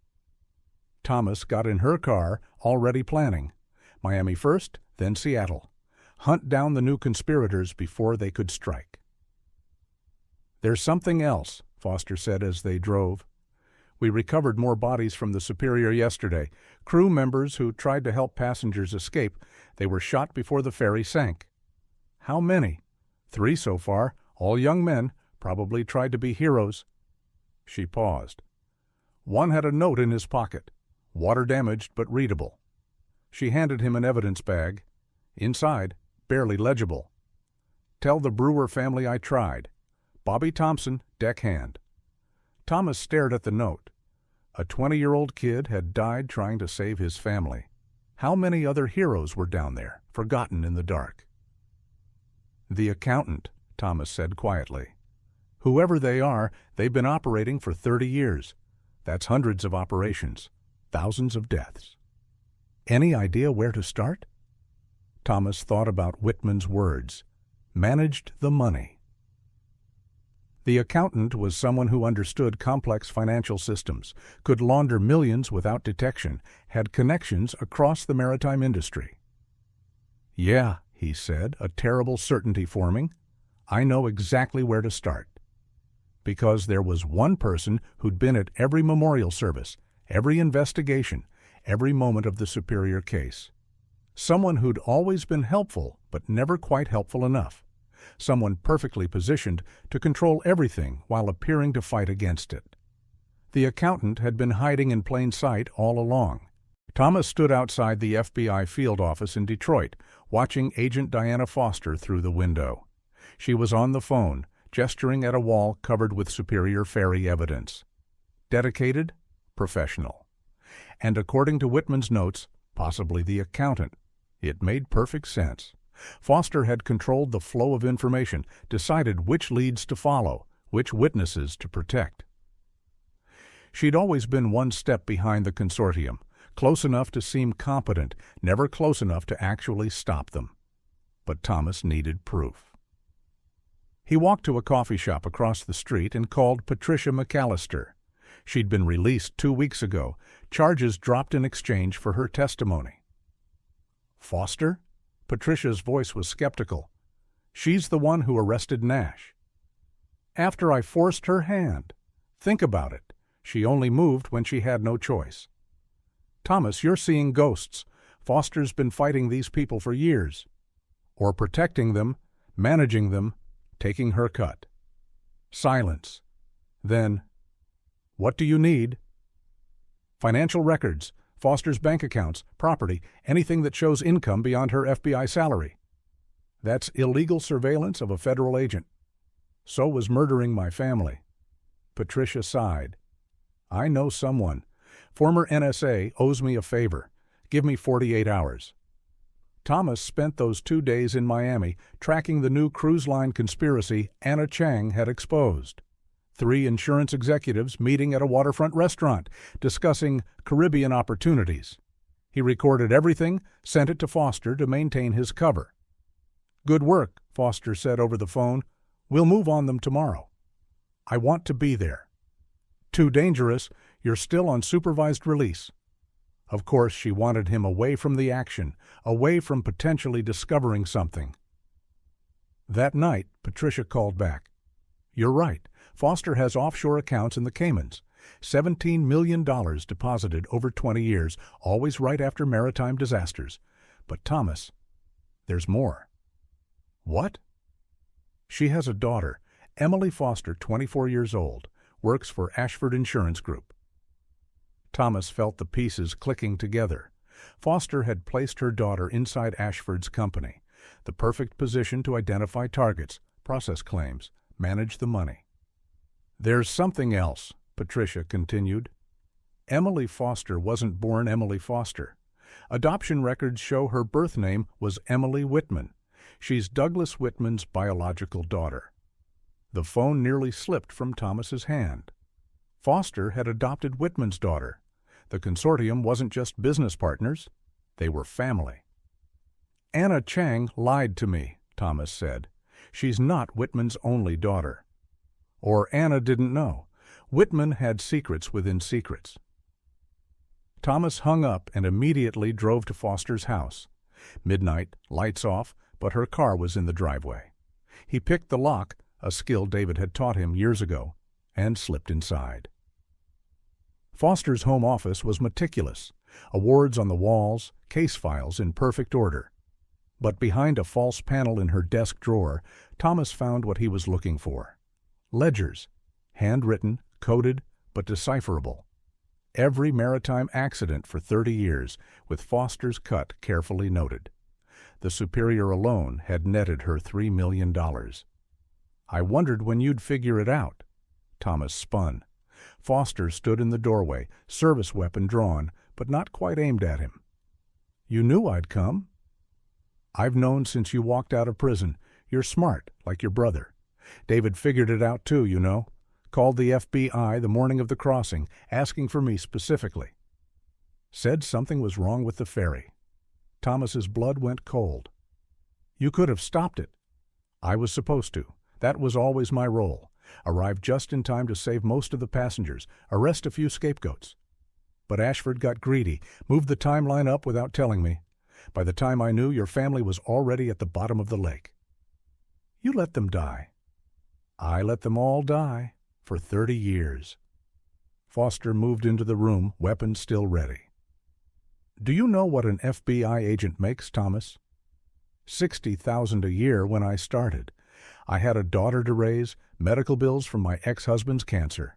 Thomas got in her car, already planning. Miami first, then Seattle. Hunt down the new conspirators before they could strike. "There's something else," Foster said as they drove. "We recovered more bodies from the Superior yesterday. Crew members who tried to help passengers escape. They were shot before the ferry sank." "How many?" 3 so far, all young men, probably tried to be heroes." She paused. "One had a note in his pocket, water damaged but readable." She handed him an evidence bag. Inside, barely legible. "Tell the Brewer family I tried. Bobby Thompson, deckhand." Thomas stared at the note. A 20-year-old kid had died trying to save his family. How many other heroes were down there, forgotten in the dark? "The accountant," Thomas said quietly. "Whoever they are, they've been operating for 30 years. That's hundreds of operations, thousands of deaths." "Any idea where to start?" Thomas thought about Whitman's words. Managed the money. The accountant was someone who understood complex financial systems, could launder millions without detection, had connections across the maritime industry. "Yeah," he said, a terrible certainty forming. "I know exactly where to start." Because there was one person who'd been at every memorial service, every investigation, every moment of the Superior case. Someone who'd always been helpful, but never quite helpful enough. Someone perfectly positioned to control everything while appearing to fight against it. The accountant had been hiding in plain sight all along. Thomas stood outside the FBI field office in Detroit, watching Agent Diana Foster through the window. She was on the phone, gesturing at a wall covered with Superior ferry evidence. Dedicated, professional. And according to Whitman's notes, possibly the accountant. It made perfect sense. Foster had controlled the flow of information, decided which leads to follow, which witnesses to protect. She'd always been one step behind the consortium, close enough to seem competent, never close enough to actually stop them. But Thomas needed proof. He walked to a coffee shop across the street and called Patricia McAllister. She'd been released 2 weeks ago, charges dropped in exchange for her testimony. Foster? Patricia's voice was skeptical. She's the one who arrested Nash. After I forced her hand. Think about it. She only moved when she had no choice. Thomas, you're seeing ghosts. Foster's been fighting these people for years. Or protecting them, managing them, taking her cut. Silence. Then, what do you need? Financial records, Foster's bank accounts, property, anything that shows income beyond her FBI salary. That's illegal surveillance of a federal agent. So was murdering my family. Patricia sighed. I know someone. Former NSA owes me a favor. Give me 48 hours. Thomas spent those 2 days in Miami tracking the new cruise line conspiracy Anna Chang had exposed. 3 insurance executives meeting at a waterfront restaurant, discussing Caribbean opportunities. He recorded everything, sent it to Foster to maintain his cover. Good work, Foster said over the phone. We'll move on them tomorrow. I want to be there. Too dangerous, you're still on supervised release. Of course, she wanted him away from the action, away from potentially discovering something. That night, Patricia called back. You're right. Foster has offshore accounts in the Caymans. $17 million deposited over 20 years, always right after maritime disasters. But Thomas, there's more. What? She has a daughter, Emily Foster, 24 years old, works for Ashford Insurance Group. Thomas felt the pieces clicking together. Foster had placed her daughter inside Ashford's company, the perfect position to identify targets, process claims, manage the money. There's something else, Patricia continued. Emily Foster wasn't born Emily Foster. Adoption records show her birth name was Emily Whitman. She's Douglas Whitman's biological daughter. The phone nearly slipped from Thomas's hand. Foster had adopted Whitman's daughter. The consortium wasn't just business partners, they were family. Anna Chang lied to me, Thomas said. She's not Whitman's only daughter. Or Anna didn't know. Whitman had secrets within secrets. Thomas hung up and immediately drove to Foster's house. Midnight, lights off, but her car was in the driveway. He picked the lock, a skill David had taught him years ago, and slipped inside. Foster's home office was meticulous, awards on the walls, case files in perfect order. But behind a false panel in her desk drawer, Thomas found what he was looking for. Ledgers, handwritten, coded, but decipherable. Every maritime accident for 30 years, with Foster's cut carefully noted. The Superior alone had netted her $3 million. I wondered when you'd figure it out. Thomas spun. Foster stood in the doorway, service weapon drawn, but not quite aimed at him. You knew I'd come? I've known since you walked out of prison. You're smart, like your brother. David figured it out too, you know. Called the FBI the morning of the crossing, asking for me specifically. Said something was wrong with the ferry. Thomas's blood went cold. You could have stopped it. I was supposed to. That was always my role. Arrived just in time to save most of the passengers, arrest a few scapegoats. But Ashford got greedy, moved the timeline up without telling me. By the time I knew, your family was already at the bottom of the lake. You let them die. I let them all die for 30 years. Foster moved into the room, weapon still ready. Do you know what an FBI agent makes, Thomas? $60,000 a year when I started. I had a daughter to raise, medical bills from my ex-husband's cancer.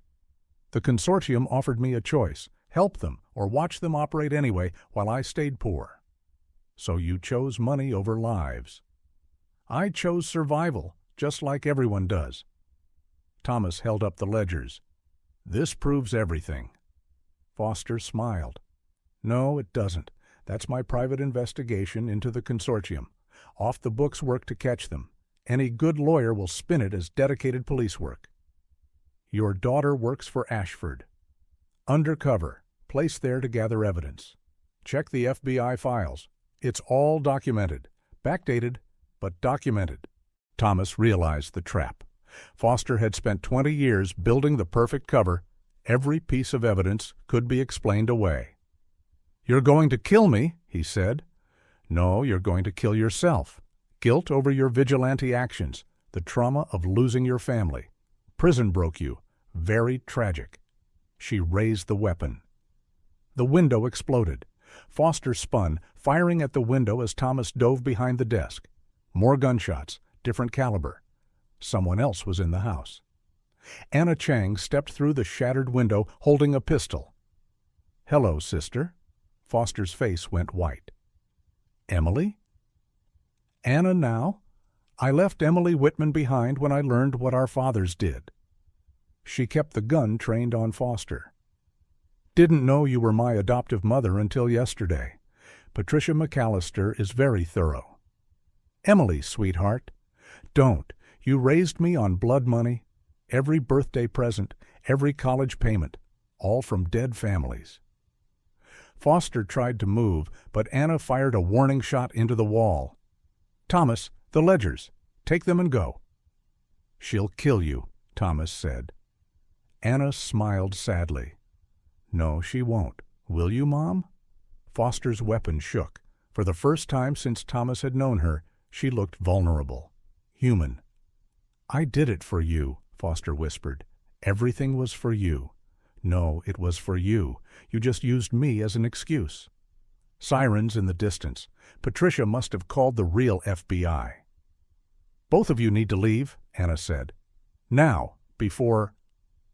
The consortium offered me a choice, help them or watch them operate anyway while I stayed poor. So you chose money over lives. I chose survival, just like everyone does. Thomas held up the ledgers. This proves everything. Foster smiled. No, it doesn't. That's my private investigation into the consortium. Off-the-books work to catch them. Any good lawyer will spin it as dedicated police work. Your daughter works for Ashford. Undercover, placed there to gather evidence. Check the FBI files. It's all documented. Backdated, but documented. Thomas realized the trap. Foster had spent 20 years building the perfect cover. Every piece of evidence could be explained away. "You're going to kill me," he said. "No, you're going to kill yourself. Guilt over your vigilante actions, the trauma of losing your family. Prison broke you. Very tragic." She raised the weapon. The window exploded. Foster spun, firing at the window as Thomas dove behind the desk. More gunshots, different caliber. Someone else was in the house. Anna Chang stepped through the shattered window holding a pistol. "Hello, sister." Foster's face went white. "Emily?" "Anna now? I left Emily Whitman behind when I learned what our fathers did." She kept the gun trained on Foster. "Didn't know you were my adoptive mother until yesterday. Patricia McAllister is very thorough." "Emily, sweetheart." "Don't. You raised me on blood money, every birthday present, every college payment, all from dead families." Foster tried to move, but Anna fired a warning shot into the wall. "Thomas, the ledgers. Take them and go." "She'll kill you," Thomas said. Anna smiled sadly. "No, she won't. Will you, Mom?" Foster's weapon shook. For the first time since Thomas had known her, she looked vulnerable, human. "I did it for you," Foster whispered. "Everything was for you." "No, it was for you. You just used me as an excuse." Sirens in the distance. Patricia must have called the real FBI. "Both of you need to leave," Anna said. "Now, before—"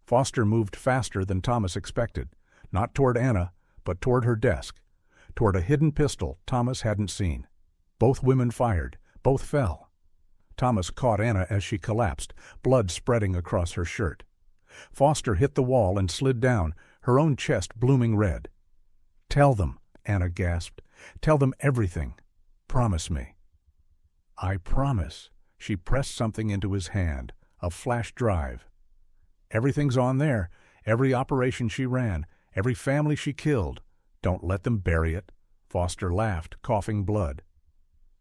Foster moved faster than Thomas expected, not toward Anna, but toward her desk, toward a hidden pistol Thomas hadn't seen. Both women fired. Both fell. Thomas caught Anna as she collapsed, blood spreading across her shirt. Foster hit the wall and slid down, her own chest blooming red. "Tell them," Anna gasped. "Tell them everything. Promise me." "I promise." She pressed something into his hand, a flash drive. "Everything's on there, every operation she ran, every family she killed. Don't let them bury it." Foster laughed, coughing blood.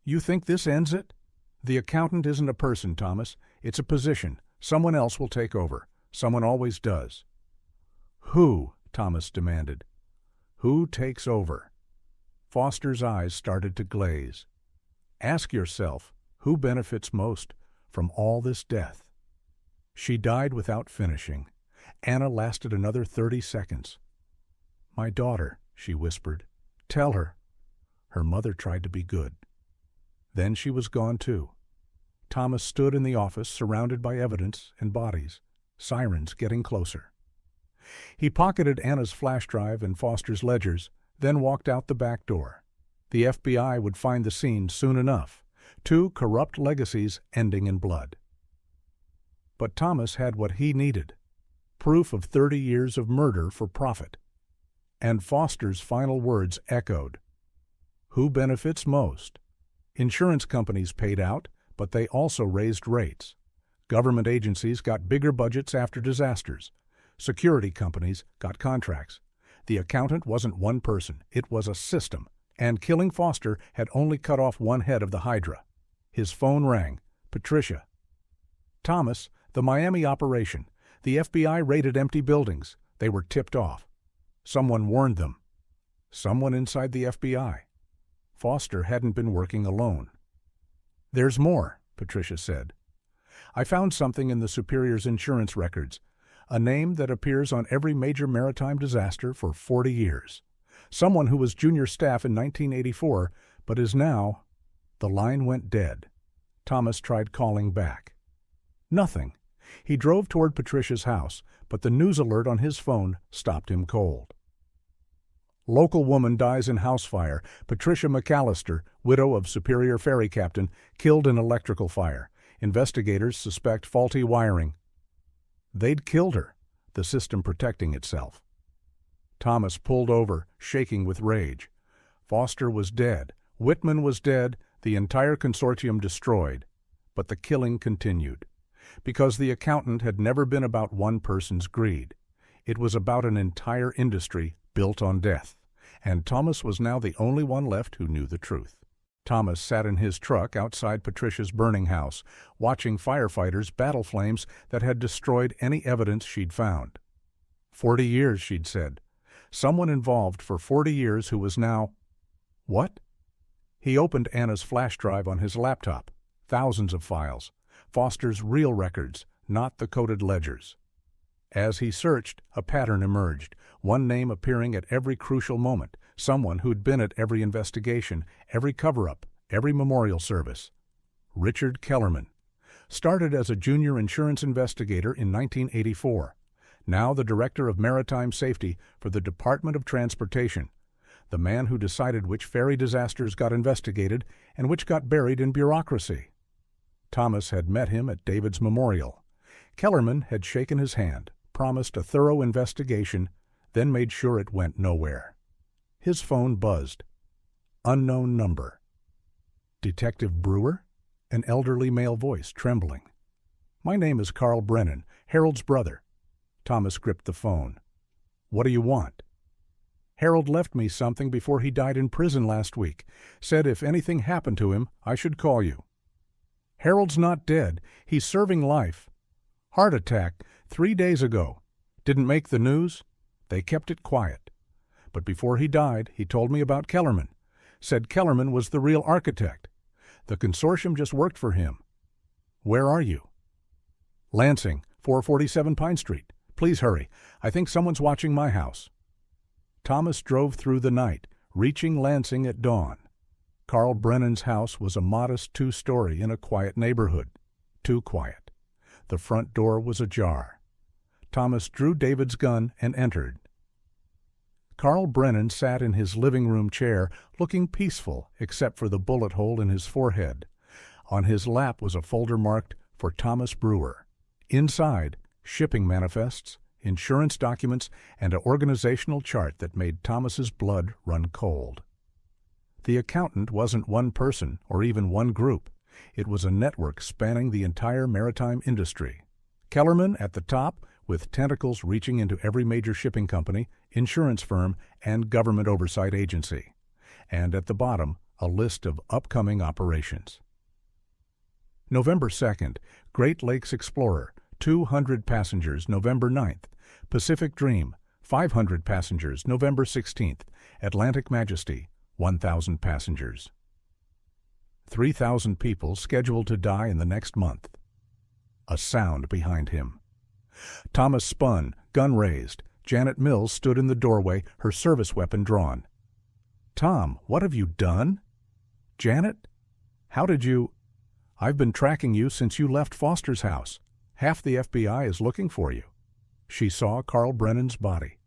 "You think this ends it? The accountant isn't a person, Thomas. It's a position. Someone else will take over. Someone always does." "Who?" Thomas demanded. "Who takes over?" Foster's eyes started to glaze. "Ask yourself, who benefits most from all this death?" She died without finishing. Anna lasted another 30 seconds. "My daughter," she whispered. "Tell her." Her mother tried to be good. Then she was gone too. Thomas stood in the office surrounded by evidence and bodies, sirens getting closer. He pocketed Anna's flash drive and Foster's ledgers, then walked out the back door. The FBI would find the scene soon enough. 2 corrupt legacies ending in blood. But Thomas had what he needed. Proof of 30 years of murder for profit. And Foster's final words echoed. Who benefits most? Insurance companies paid out, but they also raised rates. Government agencies got bigger budgets after disasters. Security companies got contracts. The accountant wasn't one person, it was a system, and killing Foster had only cut off one head of the Hydra. His phone rang. Patricia. "Thomas, the Miami operation. The FBI raided empty buildings. They were tipped off. Someone warned them." Someone inside the FBI. Foster hadn't been working alone. "There's more," Patricia said. "I found something in the Superior's insurance records, a name that appears on every major maritime disaster for 40 years. Someone who was junior staff in 1984, but is now—" The line went dead. Thomas tried calling back. Nothing. He drove toward Patricia's house, but the news alert on his phone stopped him cold. Local woman dies in house fire. Patricia McAllister, widow of Superior ferry captain, killed in electrical fire. Investigators suspect faulty wiring. They'd killed her, the system protecting itself. Thomas pulled over, shaking with rage. Foster was dead. Whitman was dead. The entire consortium destroyed. But the killing continued. Because the accountant had never been about one person's greed. It was about an entire industry built on death. And Thomas was now the only one left who knew the truth. Thomas sat in his truck outside Patricia's burning house, watching firefighters battle flames that had destroyed any evidence she'd found. 40 years, she'd said. Someone involved for 40 years who was now... What? He opened Anna's flash drive on his laptop. Thousands of files. Foster's real records, not the coded ledgers. As he searched, a pattern emerged, one name appearing at every crucial moment, someone who'd been at every investigation, every cover-up, every memorial service. Richard Kellerman. Started as a junior insurance investigator in 1984. Now the Director of Maritime Safety for the Department of Transportation. The man who decided which ferry disasters got investigated and which got buried in bureaucracy. Thomas had met him at David's memorial. Kellerman had shaken his hand, promised a thorough investigation, then made sure it went nowhere. His phone buzzed. Unknown number. Detective Brewer? An elderly male voice, trembling. "My name is Carl Brennan, Harold's brother." Thomas gripped the phone. "What do you want?" "Harold left me something before he died in prison last week. Said if anything happened to him, I should call you." "Harold's not dead. He's serving life. Heart attack 3 days ago. Didn't make the news. They kept it quiet. But before he died, he told me about Kellerman. Said Kellerman was the real architect. The consortium just worked for him." "Where are you?" "Lansing, 447 Pine Street. Please hurry. I think someone's watching my house." Thomas drove through the night, reaching Lansing at dawn. Carl Brennan's house was a modest 2-story in a quiet neighborhood. Too quiet. The front door was ajar. Thomas drew David's gun and entered. Carl Brennan sat in his living room chair, looking peaceful except for the bullet hole in his forehead. On his lap was a folder marked for Thomas Brewer. Inside, shipping manifests, insurance documents, and an organizational chart that made Thomas's blood run cold. The accountant wasn't one person or even one group. It was a network spanning the entire maritime industry. Kellerman at the top, with tentacles reaching into every major shipping company, insurance firm, and government oversight agency. And at the bottom, a list of upcoming operations. November 2nd, Great Lakes Explorer, 200 passengers, November 9th. Pacific Dream, 500 passengers, November 16th. Atlantic Majesty, 1,000 passengers. 3,000 people scheduled to die in the next month. A sound behind him. Thomas spun, gun raised. Janet Mills stood in the doorway, her service weapon drawn. "Tom, what have you done?" "Janet? How did you—" "I've been tracking you since you left Foster's house. Half the FBI is looking for you." She saw Carl Brennan's body.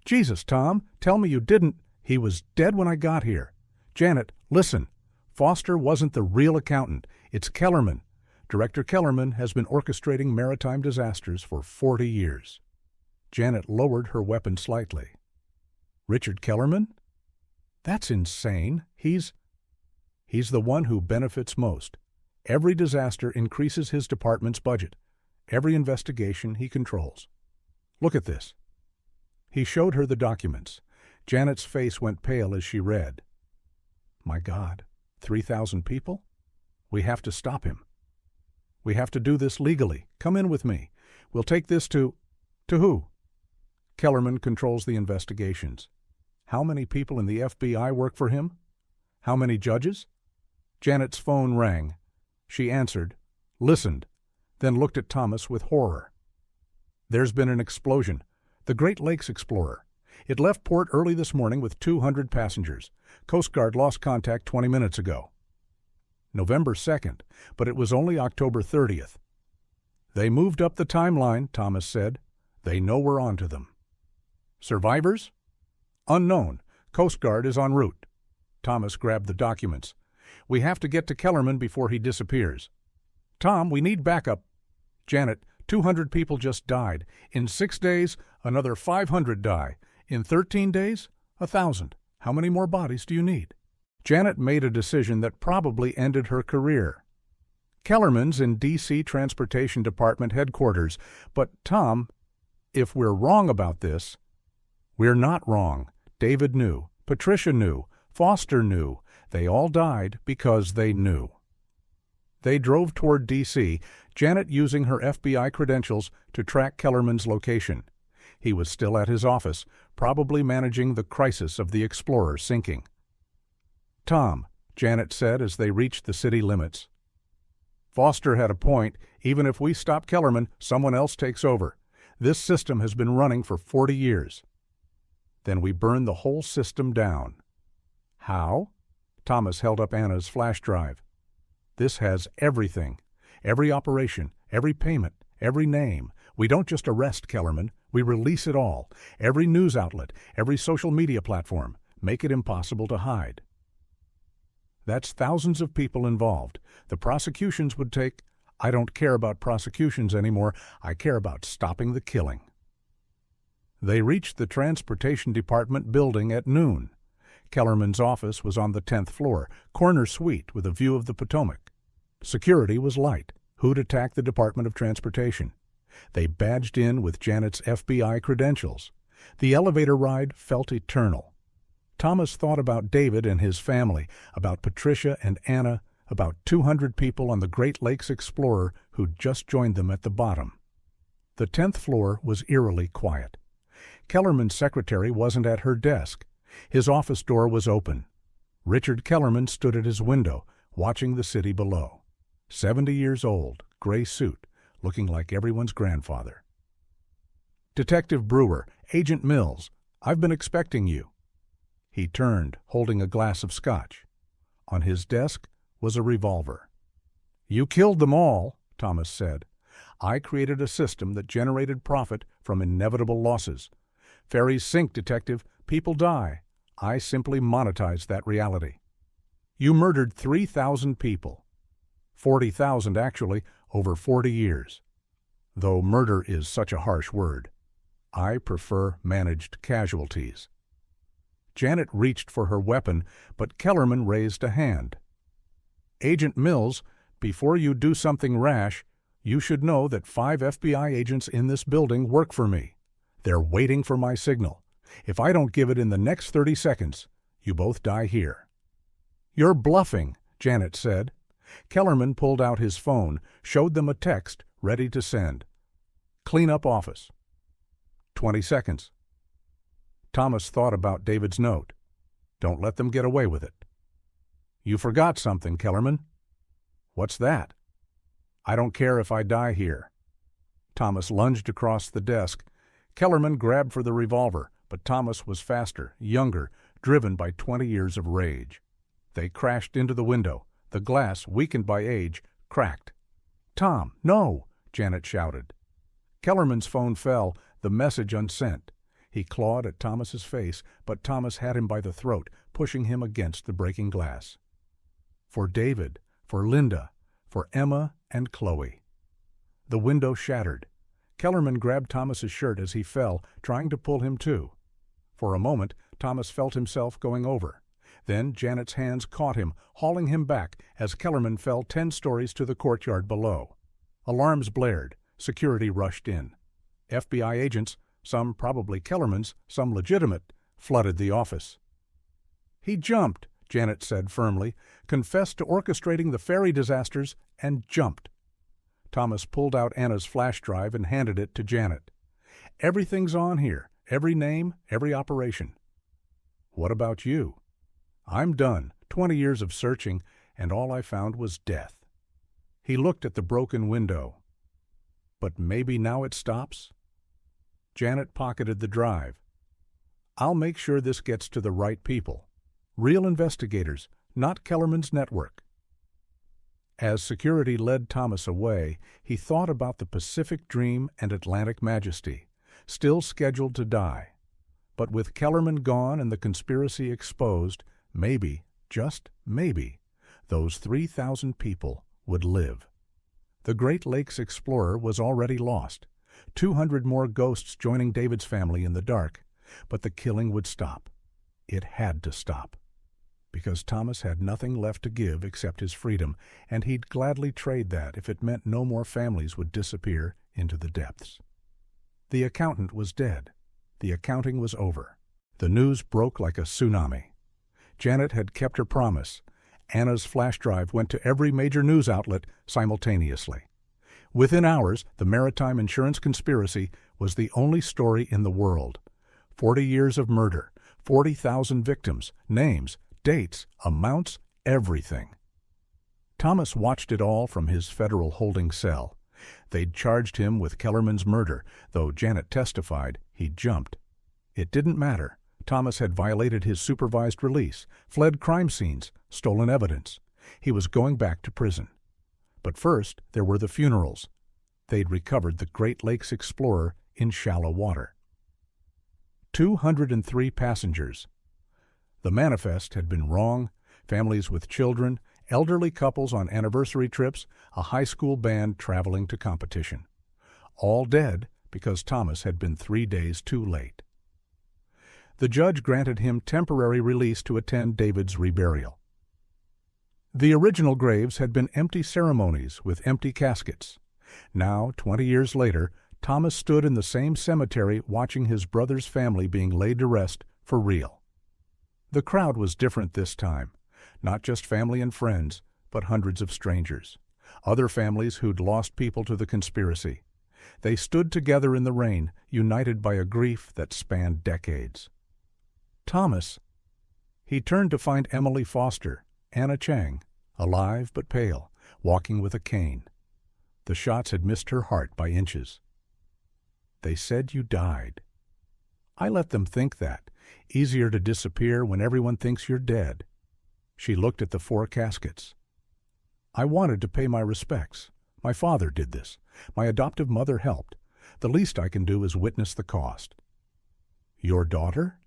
"Jesus, Tom, tell me you didn't—" "He was dead when I got here. Janet, listen. Foster wasn't the real accountant. It's Kellerman. Director Kellerman has been orchestrating maritime disasters for 40 years. Janet lowered her weapon slightly. "Richard Kellerman? That's insane. He's the one who benefits most. Every disaster increases his department's budget. Every investigation he controls. Look at this." He showed her the documents. Janet's face went pale as she read. "My God, 3,000 people? We have to stop him. We have to do this legally. Come in with me. We'll take this to who?" "Kellerman controls the investigations. How many people in the FBI work for him? How many judges?" Janet's phone rang. She answered, listened, then looked at Thomas with horror. "There's been an explosion. The Great Lakes Explorer. It left port early this morning with 200 passengers. Coast Guard lost contact 20 minutes ago." November 2nd, but it was only October 30th. "They moved up the timeline," Thomas said. "They know we're on to them." "Survivors?" "Unknown. Coast Guard is en route." Thomas grabbed the documents. "We have to get to Kellerman before he disappears." "Tom, we need backup." "Janet, 200 people just died. In 6 days, another 500 die. In 13 days, 1,000. How many more bodies do you need?" Janet made a decision that probably ended her career. "Kellerman's in D.C. Transportation Department headquarters, but Tom, if we're wrong about this—" "We're not wrong. David knew. Patricia knew. Foster knew. They all died because they knew. They drove toward D.C., Janet using her FBI credentials to track Kellerman's location. He was still at his office, probably managing the crisis of the Explorer sinking. "Tom," Janet said as they reached the city limits. "Foster had a point. Even if we stop Kellerman, someone else takes over. This system has been running for 40 years. Then we burn the whole system down." "How?" Thomas held up Anna's flash drive. "This has everything. Every operation, every payment, every name. We don't just arrest Kellerman, we release it all. Every news outlet, every social media platform. Make it impossible to hide. That's thousands of people involved. The prosecutions would take... I don't care about prosecutions anymore. I care about stopping the killing." They reached the Transportation Department building at noon. Kellerman's office was on the 10th floor, corner suite with a view of the Potomac. Security was light. Who'd attack the Department of Transportation? They badged in with Janet's FBI credentials. The elevator ride felt eternal. Thomas thought about David and his family, about Patricia and Anna, about 200 people on the Great Lakes Explorer who'd just joined them at the bottom. The 10th floor was eerily quiet. Kellerman's secretary wasn't at her desk. His office door was open. Richard Kellerman stood at his window, watching the city below. 70 years old, gray suit, looking like everyone's grandfather. "Detective Brewer, Agent Mills, I've been expecting you." He turned, holding a glass of scotch. On his desk was a revolver. "You killed them all," Thomas said. "I created a system that generated profit from inevitable losses. Ferries sink, Detective. People die. I simply monetized that reality. You murdered 3,000 people. 40,000, actually, over 40 years. Though murder is such a harsh word. I prefer managed casualties." Janet reached for her weapon, but Kellerman raised a hand. "Agent Mills, before you do something rash, you should know that 5 FBI agents in this building work for me. They're waiting for my signal. If I don't give it in the next 30 seconds, you both die here." "You're bluffing," Janet said. Kellerman pulled out his phone, showed them a text, ready to send. "Clean up office." 20 seconds. Thomas thought about David's note. "Don't let them get away with it." "You forgot something, Kellerman." "What's that?" "I don't care if I die here." Thomas lunged across the desk. Kellerman grabbed for the revolver, but Thomas was faster, younger, driven by 20 years of rage. They crashed into the window. The glass, weakened by age, cracked. "Tom, no!" Janet shouted. Kellerman's phone fell, the message unsent. He clawed at Thomas's face, but Thomas had him by the throat, pushing him against the breaking glass. For David, for Linda, for Emma and Chloe. The window shattered. Kellerman grabbed Thomas's shirt as he fell, trying to pull him too. For a moment, Thomas felt himself going over. Then Janet's hands caught him, hauling him back as Kellerman fell 10 stories to the courtyard below. Alarms blared. Security rushed in. FBI agents, some probably Kellerman's, some legitimate, flooded the office. "He jumped," Janet said firmly, "confessed to orchestrating the ferry disasters, and jumped." Thomas pulled out Anna's flash drive and handed it to Janet. "Everything's on here, every name, every operation." "What about you?" "I'm done. 20 years of searching, and all I found was death." He looked at the broken window. "But maybe now it stops?" Janet pocketed the drive. "I'll make sure this gets to the right people. Real investigators, not Kellerman's network." As security led Thomas away, he thought about the Pacific Dream and Atlantic Majesty, still scheduled to die. But with Kellerman gone and the conspiracy exposed, maybe, just maybe, those 3,000 people would live. The Great Lakes Explorer was already lost, 200 more ghosts joining David's family in the dark, but the killing would stop. It had to stop. Because Thomas had nothing left to give except his freedom, and he'd gladly trade that if it meant no more families would disappear into the depths. The accountant was dead. The accounting was over. The news broke like a tsunami. Janet had kept her promise. Anna's flash drive went to every major news outlet simultaneously. Within hours, the maritime insurance conspiracy was the only story in the world. 40 years of murder, 40,000 victims, names, dates, amounts, everything. Thomas watched it all from his federal holding cell. They'd charged him with Kellerman's murder, though Janet testified he jumped. It didn't matter. Thomas had violated his supervised release, fled crime scenes, stolen evidence. He was going back to prison. But first, there were the funerals. They'd recovered the Great Lakes explorer in shallow water. 203 passengers. The manifest had been wrong. Families with children, elderly couples on anniversary trips, a high school band traveling to competition. All dead because Thomas had been 3 days too late. The judge granted him temporary release to attend David's reburial. The original graves had been empty ceremonies with empty caskets. Now, 20 years later, Thomas stood in the same cemetery watching his brother's family being laid to rest for real. The crowd was different this time. Not just family and friends, but hundreds of strangers. Other families who'd lost people to the conspiracy. They stood together in the rain, united by a grief that spanned decades. Thomas. He turned to find Emily Foster, Anna Chang, alive but pale, walking with a cane. The shots had missed her heart by inches. They said you died. I let them think that. Easier to disappear when everyone thinks you're dead. She looked at the 4 caskets. I wanted to pay my respects. My father did this. My adoptive mother helped. The least I can do is witness the cost. Your daughter?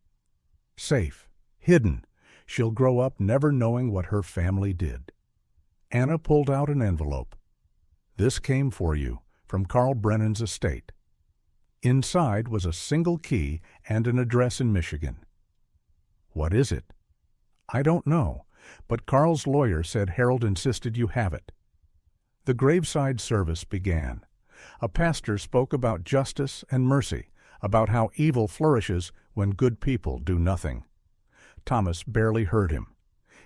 Safe. Hidden. She'll grow up never knowing what her family did. Anna pulled out an envelope. This came for you, from Carl Brennan's estate. Inside was a single key and an address in Michigan. What is it? I don't know, but Carl's lawyer said Harold insisted you have it. The graveside service began. A pastor spoke about justice and mercy, about how evil flourishes when good people do nothing. Thomas barely heard him.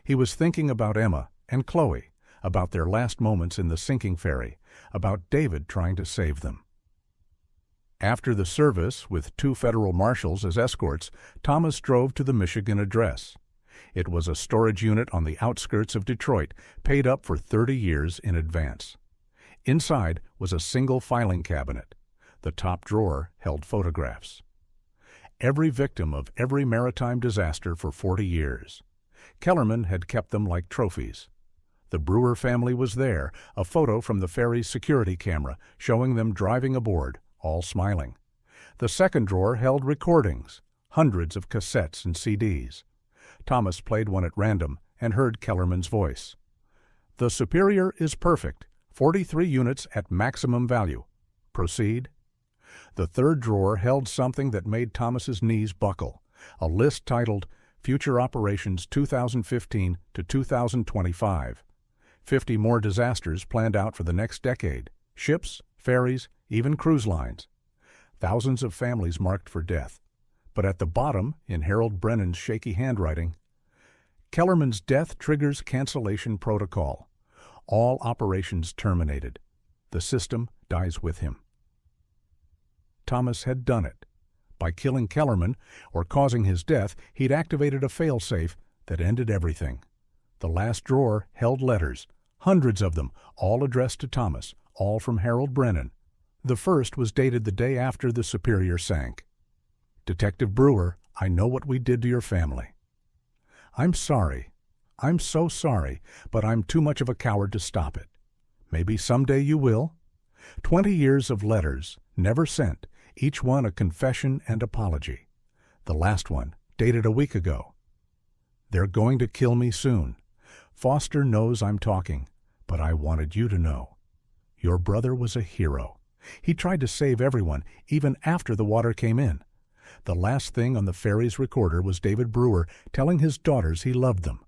He was thinking about Emma and Chloe, about their last moments in the sinking ferry, about David trying to save them. After the service, with 2 federal marshals as escorts, Thomas drove to the Michigan address. It was a storage unit on the outskirts of Detroit, paid up for 30 years in advance. Inside was a single filing cabinet. The top drawer held photographs. Every victim of every maritime disaster for 40 years. Kellerman had kept them like trophies. The Brewer family was there, a photo from the ferry's security camera showing them driving aboard, all smiling. The second drawer held recordings, hundreds of cassettes and CDs. Thomas played one at random and heard Kellerman's voice. The Superior is perfect, 43 units at maximum value. Proceed. The third drawer held something that made Thomas's knees buckle, a list titled Future Operations 2015 to 2025. 50 more disasters planned out for the next decade. Ships, ferries, even cruise lines. Thousands of families marked for death. But at the bottom, in Harold Brennan's shaky handwriting, Kellerman's death triggers cancellation protocol. All operations terminated. The system dies with him. Thomas had done it. By killing Kellerman, or causing his death, he'd activated a fail-safe that ended everything. The last drawer held letters, hundreds of them, all addressed to Thomas, all from Harold Brennan. The first was dated the day after the Superior sank. Detective Brewer, I know what we did to your family. I'm sorry. I'm so sorry, but I'm too much of a coward to stop it. Maybe someday you will. 20 years of letters, never sent, each one a confession and apology. The last one, dated a week ago. They're going to kill me soon. Foster knows I'm talking, but I wanted you to know. Your brother was a hero. He tried to save everyone, even after the water came in. The last thing on the ferry's recorder was David Brewer telling his daughters he loved them.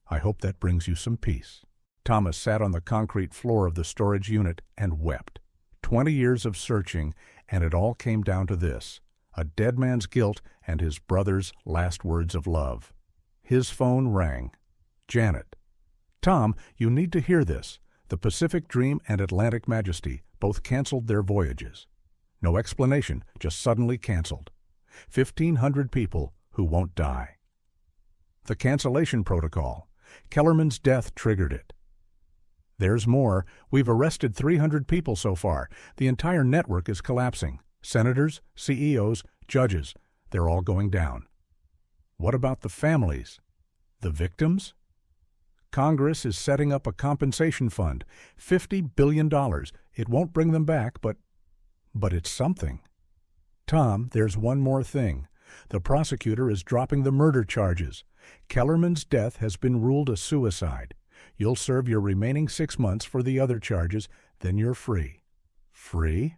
I hope that brings you some peace. Thomas sat on the concrete floor of the storage unit and wept. 20 years of searching, and it all came down to this: a dead man's guilt and his brother's last words of love. His phone rang. Janet. "Tom, you need to hear this. The Pacific Dream and Atlantic Majesty both canceled their voyages. No explanation, just suddenly canceled. 1,500 people who won't die." The cancellation protocol. Kellerman's death triggered it. There's more. We've arrested 300 people so far. The entire network is collapsing. Senators, CEOs, judges, they're all going down. What about the families? The victims? Congress is setting up a compensation fund, $50 billion. It won't bring them back, but it's something. Tom, there's one more thing. The prosecutor is dropping the murder charges. Kellerman's death has been ruled a suicide. You'll serve your remaining 6 months for the other charges, then you're free. Free?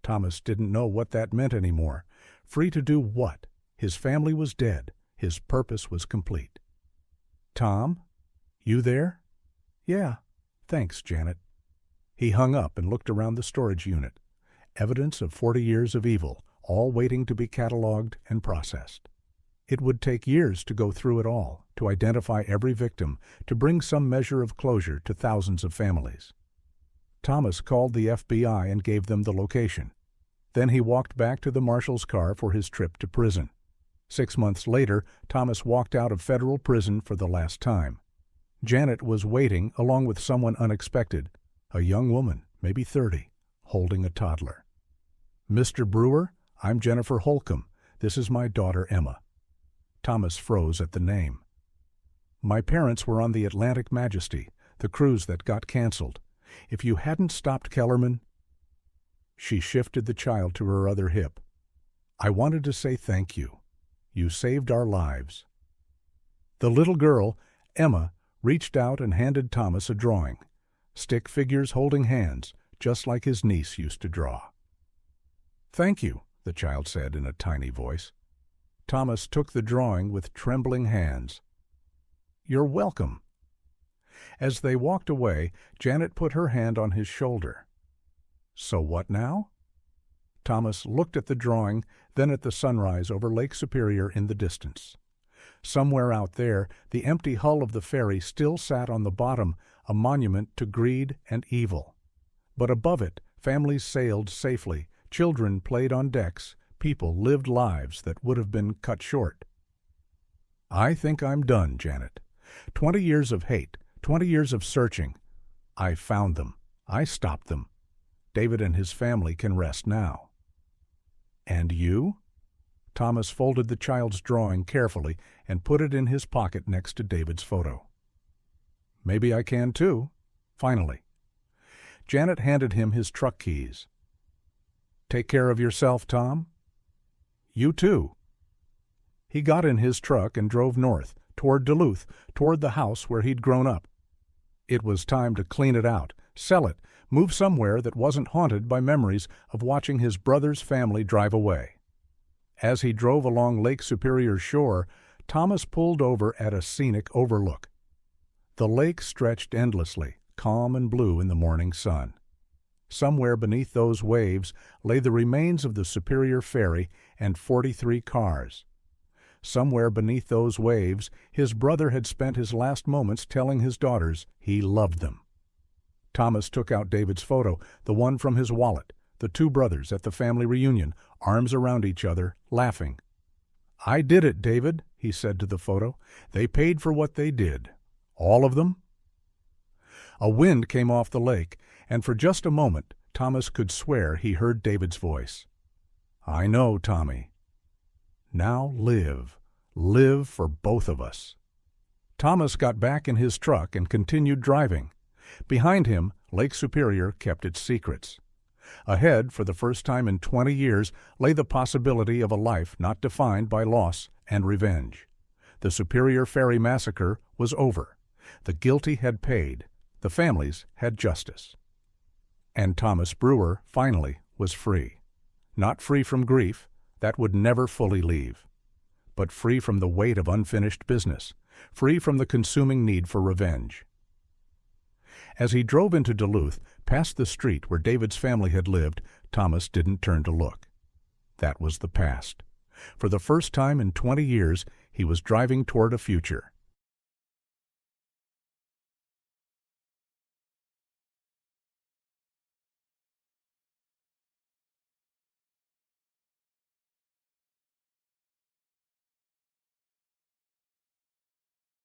Thomas didn't know what that meant anymore. Free to do what? His family was dead. His purpose was complete. "Tom? You there?" "Yeah. Thanks, Janet." He hung up and looked around the storage unit. Evidence of 40 years of evil, all waiting to be cataloged and processed. It would take years to go through it all, to identify every victim, to bring some measure of closure to thousands of families. Thomas called the FBI and gave them the location. Then he walked back to the marshal's car for his trip to prison. 6 months later, Thomas walked out of federal prison for the last time. Janet was waiting along with someone unexpected, a young woman, maybe 30, holding a toddler. "Mr. Brewer, I'm Jennifer Holcomb. This is my daughter, Emma." Thomas froze at the name. "My parents were on the Atlantic Majesty, the cruise that got canceled. If you hadn't stopped Kellerman—" She shifted the child to her other hip. "I wanted to say thank you. You saved our lives." The little girl, Emma, reached out and handed Thomas a drawing. Stick figures holding hands, just like his niece used to draw. "Thank you," the child said in a tiny voice. Thomas took the drawing with trembling hands. "You're welcome." As they walked away, Janet put her hand on his shoulder. "So what now?" Thomas looked at the drawing, then at the sunrise over Lake Superior in the distance. Somewhere out there, the empty hull of the ferry still sat on the bottom, a monument to greed and evil. But above it, families sailed safely, children played on decks, people lived lives that would have been cut short. "I think I'm done, Janet. 20 years of hate, 20 years of searching. I found them. I stopped them. David and his family can rest now." "And you?" Thomas folded the child's drawing carefully and put it in his pocket next to David's photo. "Maybe I can too, finally." Janet handed him his truck keys. "Take care of yourself, Tom." "You too." He got in his truck and drove north, toward Duluth, toward the house where he'd grown up. It was time to clean it out, sell it, move somewhere that wasn't haunted by memories of watching his brother's family drive away. As he drove along Lake Superior's shore, Thomas pulled over at a scenic overlook. The lake stretched endlessly, calm and blue in the morning sun. Somewhere beneath those waves lay the remains of the Superior ferry and 43 cars. Somewhere beneath those waves, his brother had spent his last moments telling his daughters he loved them. Thomas took out David's photo, the one from his wallet, the two brothers at the family reunion, arms around each other, laughing. "I did it, David," he said to the photo. "They paid for what they did. All of them?" A wind came off the lake, and for just a moment Thomas could swear he heard David's voice. "I know, Tommy. Now live. Live for both of us." Thomas got back in his truck and continued driving. Behind him, Lake Superior kept its secrets. Ahead, for the first time in 20 years, lay the possibility of a life not defined by loss and revenge. The Superior Ferry massacre was over. The guilty had paid. The families had justice. And Thomas Brewer, finally, was free. Not free from grief, that would never fully leave, but free from the weight of unfinished business, free from the consuming need for revenge. As he drove into Duluth, past the street where David's family had lived, Thomas didn't turn to look. That was the past. For the first time in 20 years, He was driving toward a future.